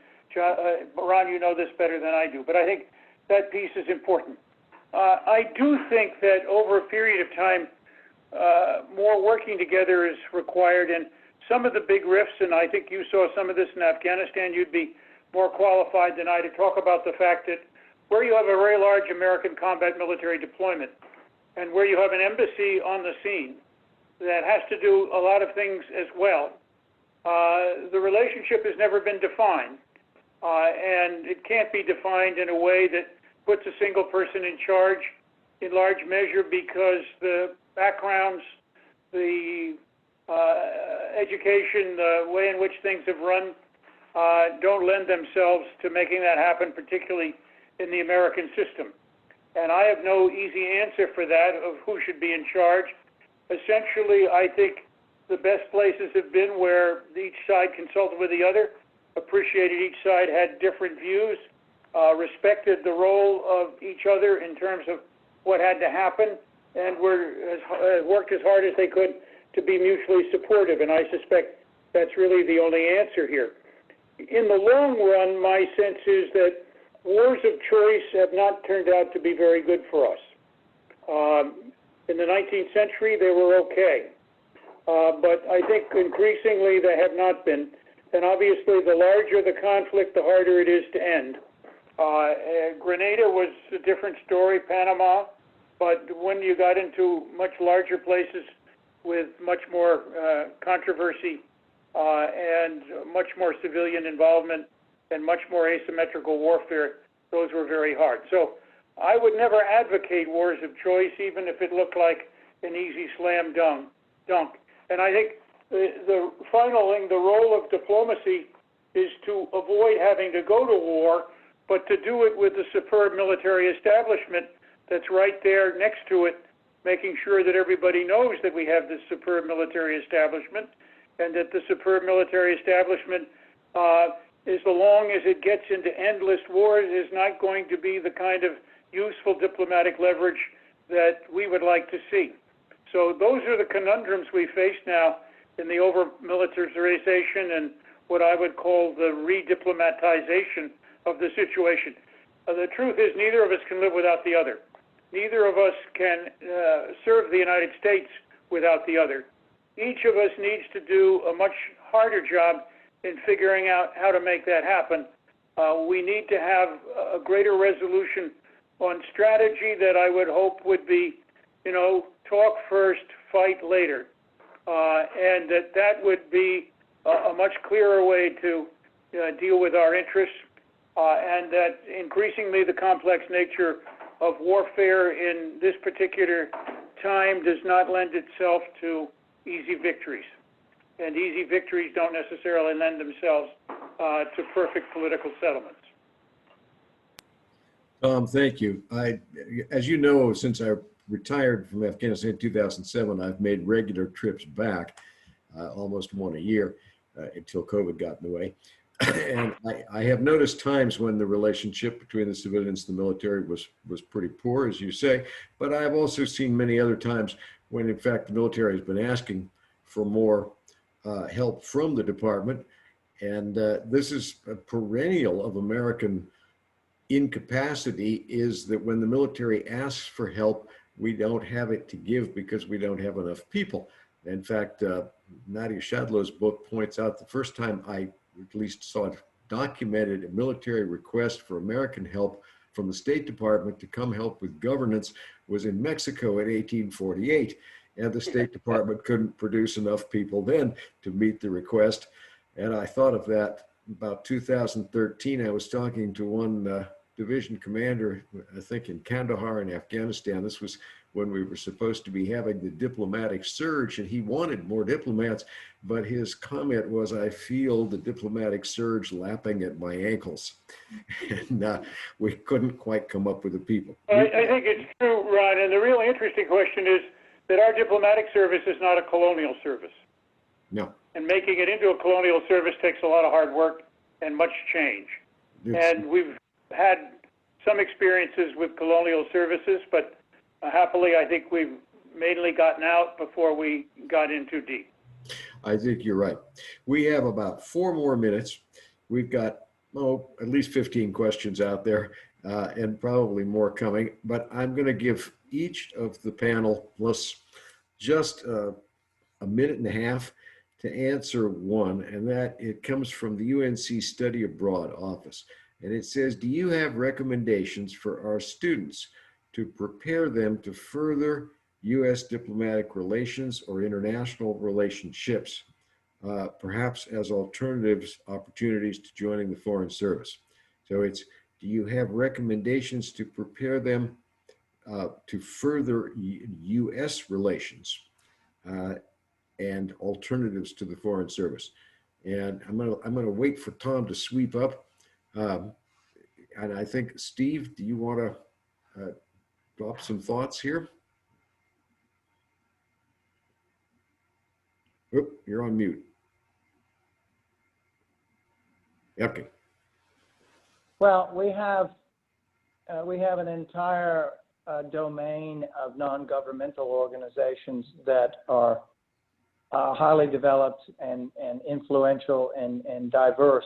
Ron, you know this better than I do, but I think that piece is important. I do think that over a period of time, more working together is required. And some of the big rifts, and I think you saw some of this in Afghanistan, you'd be more qualified than I to talk about the fact that where you have a very large American combat military deployment and where you have an embassy on the scene that has to do a lot of things as well, the relationship has never been defined. And it can't be defined in a way that puts a single person in charge in large measure because the backgrounds, the education, the way in which things have run don't lend themselves to making that happen, particularly in the American system. And I have no easy answer for that of who should be in charge. Essentially, I think the best places have been where each side consulted with the other, appreciated each side had different views, respected the role of each other in terms of what had to happen, and worked as hard as they could to be mutually supportive. And I suspect that's really the only answer here. In the long run, my sense is that wars of choice have not turned out to be very good for us. In the 19th century, they were okay. But I think increasingly they have not been. And obviously, the larger the conflict, the harder it is to end. Grenada was a different story, Panama. But when you got into much larger places with much more controversy and much more civilian involvement and much more asymmetrical warfare, those were very hard. So I would never advocate wars of choice, even if it looked like an easy slam dunk. And I think the final thing, the role of diplomacy is to avoid having to go to war, but to do it with a superb military establishment that's right there next to it, making sure that everybody knows that we have this superb military establishment, and that the superb military establishment, as long as it gets into endless wars, is not going to be the kind of useful diplomatic leverage that we would like to see. So those are the conundrums we face now in the over-militarization and what I would call the re-diplomatization of the situation. The truth is neither of us can live without the other. Neither of us can serve the United States without the other. Each of us needs to do a much harder job in figuring out how to make that happen. We need to have a greater resolution on strategy that I would hope would be, talk first, fight later. And that would be a much clearer way to deal with our interests, and that increasingly the complex nature of warfare in this particular time does not lend itself to easy victories. And easy victories don't necessarily lend themselves to perfect political settlements. Tom, thank you. As you know, since I retired from Afghanistan in 2007, I've made regular trips back, almost one a year, until COVID got in the way. And I have noticed times when the relationship between the civilians and the military was pretty poor, as you say, but I've also seen many other times when, in fact, the military has been asking for more help from the department. And this is a perennial of American incapacity, is that when the military asks for help, we don't have it to give because we don't have enough people. In fact, Nadia Shadlow's book points out the first time I at least saw it documented a military request for American help from the State Department to come help with governance was in Mexico in 1848. And the State Department couldn't produce enough people then to meet the request. And I thought of that about 2013. I was talking to one division commander, I think in Kandahar in Afghanistan. This was when we were supposed to be having the diplomatic surge, and he wanted more diplomats, but his comment was, "I feel the diplomatic surge lapping at my ankles." And we couldn't quite come up with the people. I think it's true, Ron, and the really interesting question is that our diplomatic service is not a colonial service. No. And making it into a colonial service takes a lot of hard work and much change. And we've had some experiences with colonial services, but happily, I think we've mainly gotten out before we got in too deep. I think you're right. We have about 4 more minutes. We've got, at least 15 questions out there, and probably more coming, but I'm going to give each of the panel plus just a minute and a half to answer one, and that it comes from the UNC Study Abroad office. And it says, do you have recommendations for our students to prepare them to further U.S. diplomatic relations or international relationships, perhaps as alternatives, opportunities to joining the Foreign Service? So it's, do you have recommendations to prepare them to further U.S. relations and alternatives to the Foreign Service? And I'm gonna wait for Tom to sweep up. And I think, Steve, do you want to drop some thoughts here? Oop, you're on mute. Okay. Well, we have an entire domain of non-governmental organizations that are highly developed and influential and diverse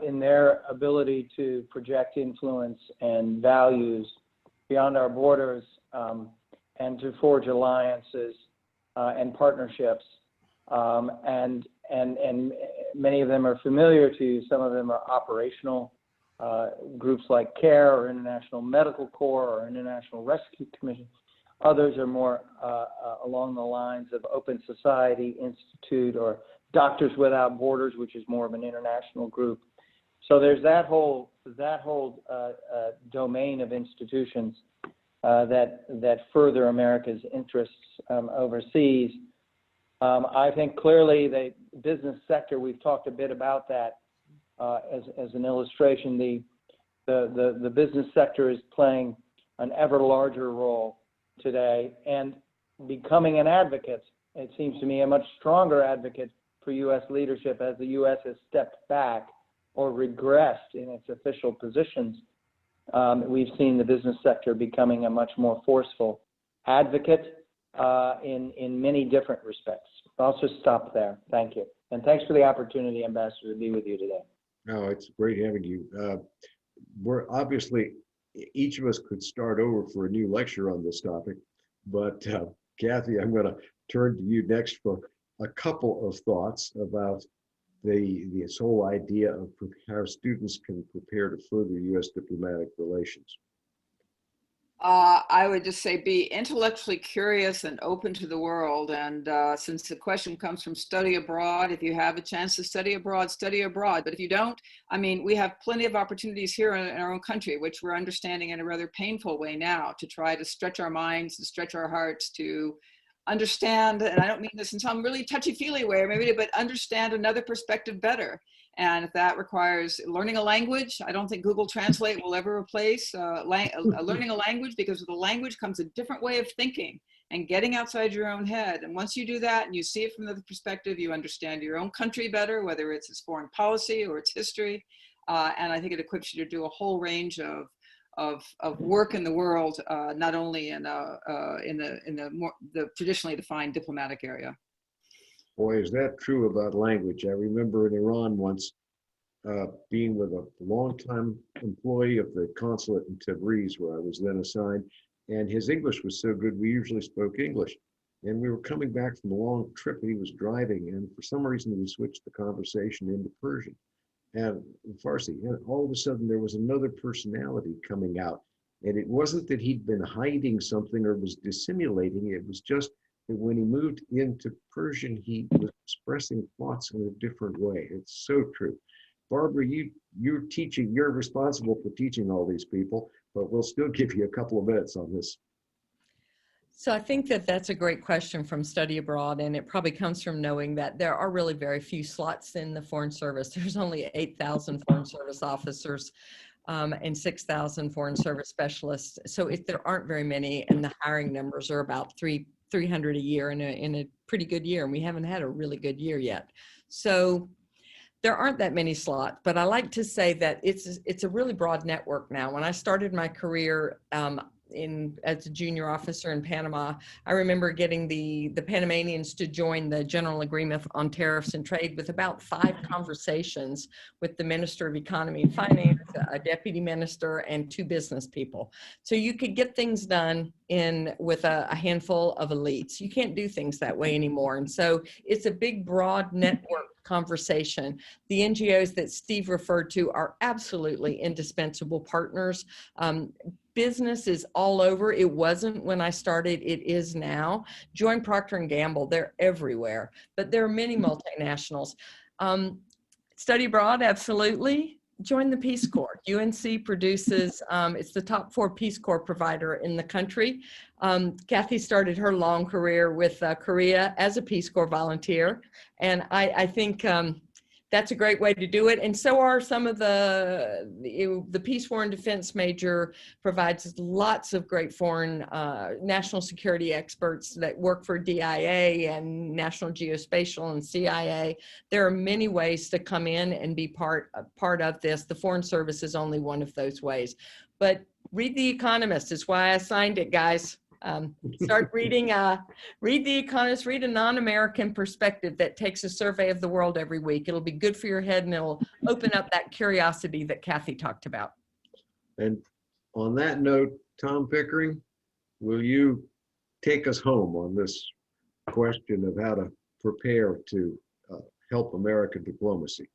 in their ability to project influence and values beyond our borders, and to forge alliances and partnerships. And many of them are familiar to you. Some of them are operational groups like CARE or International Medical Corps or International Rescue Commission. Others are more along the lines of Open Society Institute or Doctors Without Borders, which is more of an international group. So there's that whole domain of institutions that further America's interests overseas. I think clearly the business sector, we've talked a bit about that as an illustration. The business sector is playing an ever larger role today and becoming an advocate. It seems to me a much stronger advocate for U.S. leadership as the U.S. has stepped back or regressed in its official positions. We've seen the business sector becoming a much more forceful advocate in many different respects. I'll just stop there. Thank you. And thanks for the opportunity, Ambassador, to be with you today. No, it's great having you. We're obviously, each of us could start over for a new lecture on this topic, but Kathy, I'm going to turn to you next for a couple of thoughts about this whole idea of how students can prepare to further U.S. diplomatic relations. I would just say be intellectually curious and open to the world. And since the question comes from study abroad, if you have a chance to study abroad, study abroad. But if you don't, I mean, we have plenty of opportunities here in our own country, which we're understanding in a rather painful way now, to try to stretch our minds and stretch our hearts to understand, and I don't mean this in some really touchy-feely way, or maybe, but understand another perspective better. And if that requires learning a language, I don't think Google Translate will ever replace learning a language, because with a language comes a different way of thinking and getting outside your own head. And once you do that and you see it from the perspective, you understand your own country better, whether it's its foreign policy or its history. And I think it equips you to do a whole range of work in the world, not only in the traditionally defined diplomatic area. Boy, is that true about language. I remember in Iran once being with a longtime employee of the consulate in Tabriz, where I was then assigned, and his English was so good, we usually spoke English. And we were coming back from a long trip, and he was driving, and for some reason we switched the conversation into Persian and Farsi. And all of a sudden there was another personality coming out. And it wasn't that he'd been hiding something or was dissimulating, it was just that when he moved into Persian, he was expressing thoughts in a different way. It's so true. Barbara, you're teaching, you're responsible for teaching all these people, but we'll still give you a couple of minutes on this. So I think that that's a great question from Study Abroad, and it probably comes from knowing that there are really very few slots in the Foreign Service. There's only 8,000 Foreign Service officers and 6,000 Foreign Service specialists. So if there aren't very many, and the hiring numbers are about 300 a year in a pretty good year, and we haven't had a really good year yet. So there aren't that many slots, but I like to say that it's a really broad network now. When I started my career, as a junior officer in Panama, I remember getting the Panamanians to join the General Agreement on Tariffs and Trade with about 5 conversations with the Minister of Economy and Finance, a deputy minister, and 2 business people. So you could get things done with a handful of elites. You can't do things that way anymore. And so it's a big, broad network conversation. The NGOs that Steve referred to are absolutely indispensable partners. Business is all over. It wasn't when I started, it is now. Join Procter & Gamble, they're everywhere, but there are many multinationals. Study abroad, absolutely. Join the Peace Corps. UNC produces, it's the top 4 Peace Corps provider in the country. Kathy started her long career with Korea as a Peace Corps volunteer. And I think that's a great way to do it. And so are some of the Peace, War, and Defense major provides lots of great foreign national security experts that work for DIA and National Geospatial and CIA. There are many ways to come in and be part of this. The Foreign Service is only one of those ways. But read The Economist is why I signed it, guys. Start reading, read The Economist, read a non-American perspective that takes a survey of the world every week. It'll be good for your head and it'll open up that curiosity that Kathy talked about. And on that note, Tom Pickering, will you take us home on this question of how to prepare to help American diplomacy?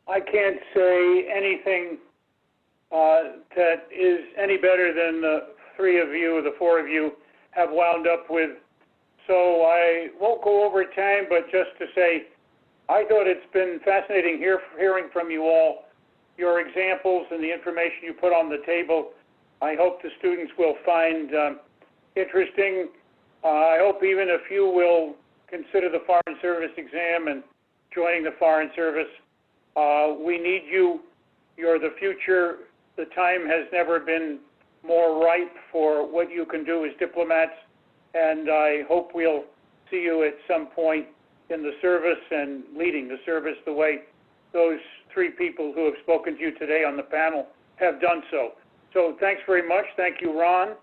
I can't say anything that is any better than the 4 of you have wound up with. So I won't go over time, but just to say, I thought it's been fascinating hearing from you all, your examples and the information you put on the table. I hope the students will find interesting. I hope even a few will consider the Foreign Service exam and joining the Foreign Service. We need you. You're the future. The time has never been more ripe for what you can do as diplomats, and I hope we'll see you at some point in the service and leading the service the way those 3 people who have spoken to you today on the panel have done so. So thanks very much. Thank you, Ron.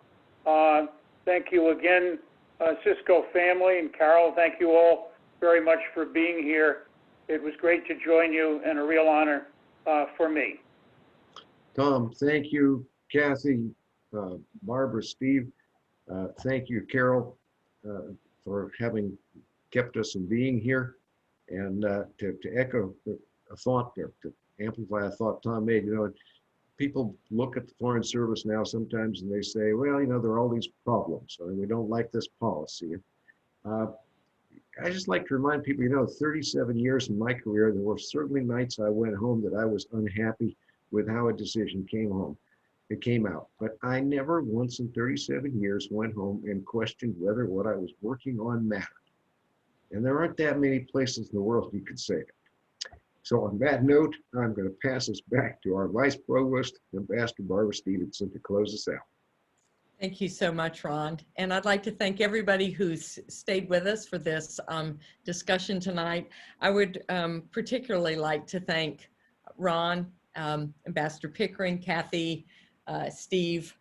Thank you again, Sisco family, and Carol. Thank you all very much for being here. It was great to join you and a real honor for me. Tom, thank you. Kathy, Barbara, Steve, thank you, Carol, for having kept us and being here. And to echo a thought there, to amplify a thought Tom made, people look at the Foreign Service now sometimes and they say, well, there are all these problems, or we don't like this policy. I just like to remind people, 37 years in my career, there were certainly nights I went home that I was unhappy with how a decision came out. But I never once in 37 years went home and questioned whether what I was working on mattered. And there aren't that many places in the world you could say it. So on that note, I'm going to pass us back to our Vice Provost, Ambassador Barbara Stephenson, to close us out. Thank you so much, Ron. And I'd like to thank everybody who's stayed with us for this discussion tonight. I would particularly like to thank Ron, Ambassador Pickering, Kathy, Steve.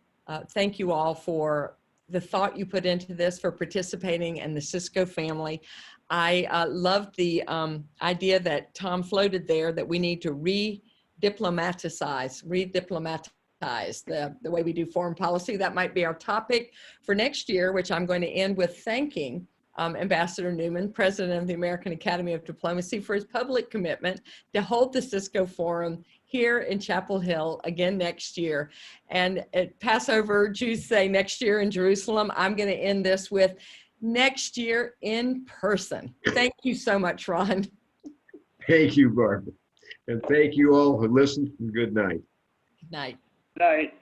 Thank you all for the thought you put into this, for participating, and the Sisco family. I loved the idea that Tom floated there, that we need to re-diplomatize the way we do foreign policy. That might be our topic for next year, which I'm going to end with thanking Ambassador Neumann, President of the American Academy of Diplomacy, for his public commitment to hold the Sisco Forum here in Chapel Hill again next year. And at Passover, Jews say next year in Jerusalem. I'm going to end this with next year in person. Thank you so much, Ron. Thank you, Barbara. And thank you all who listened, and good night. Good night. Night.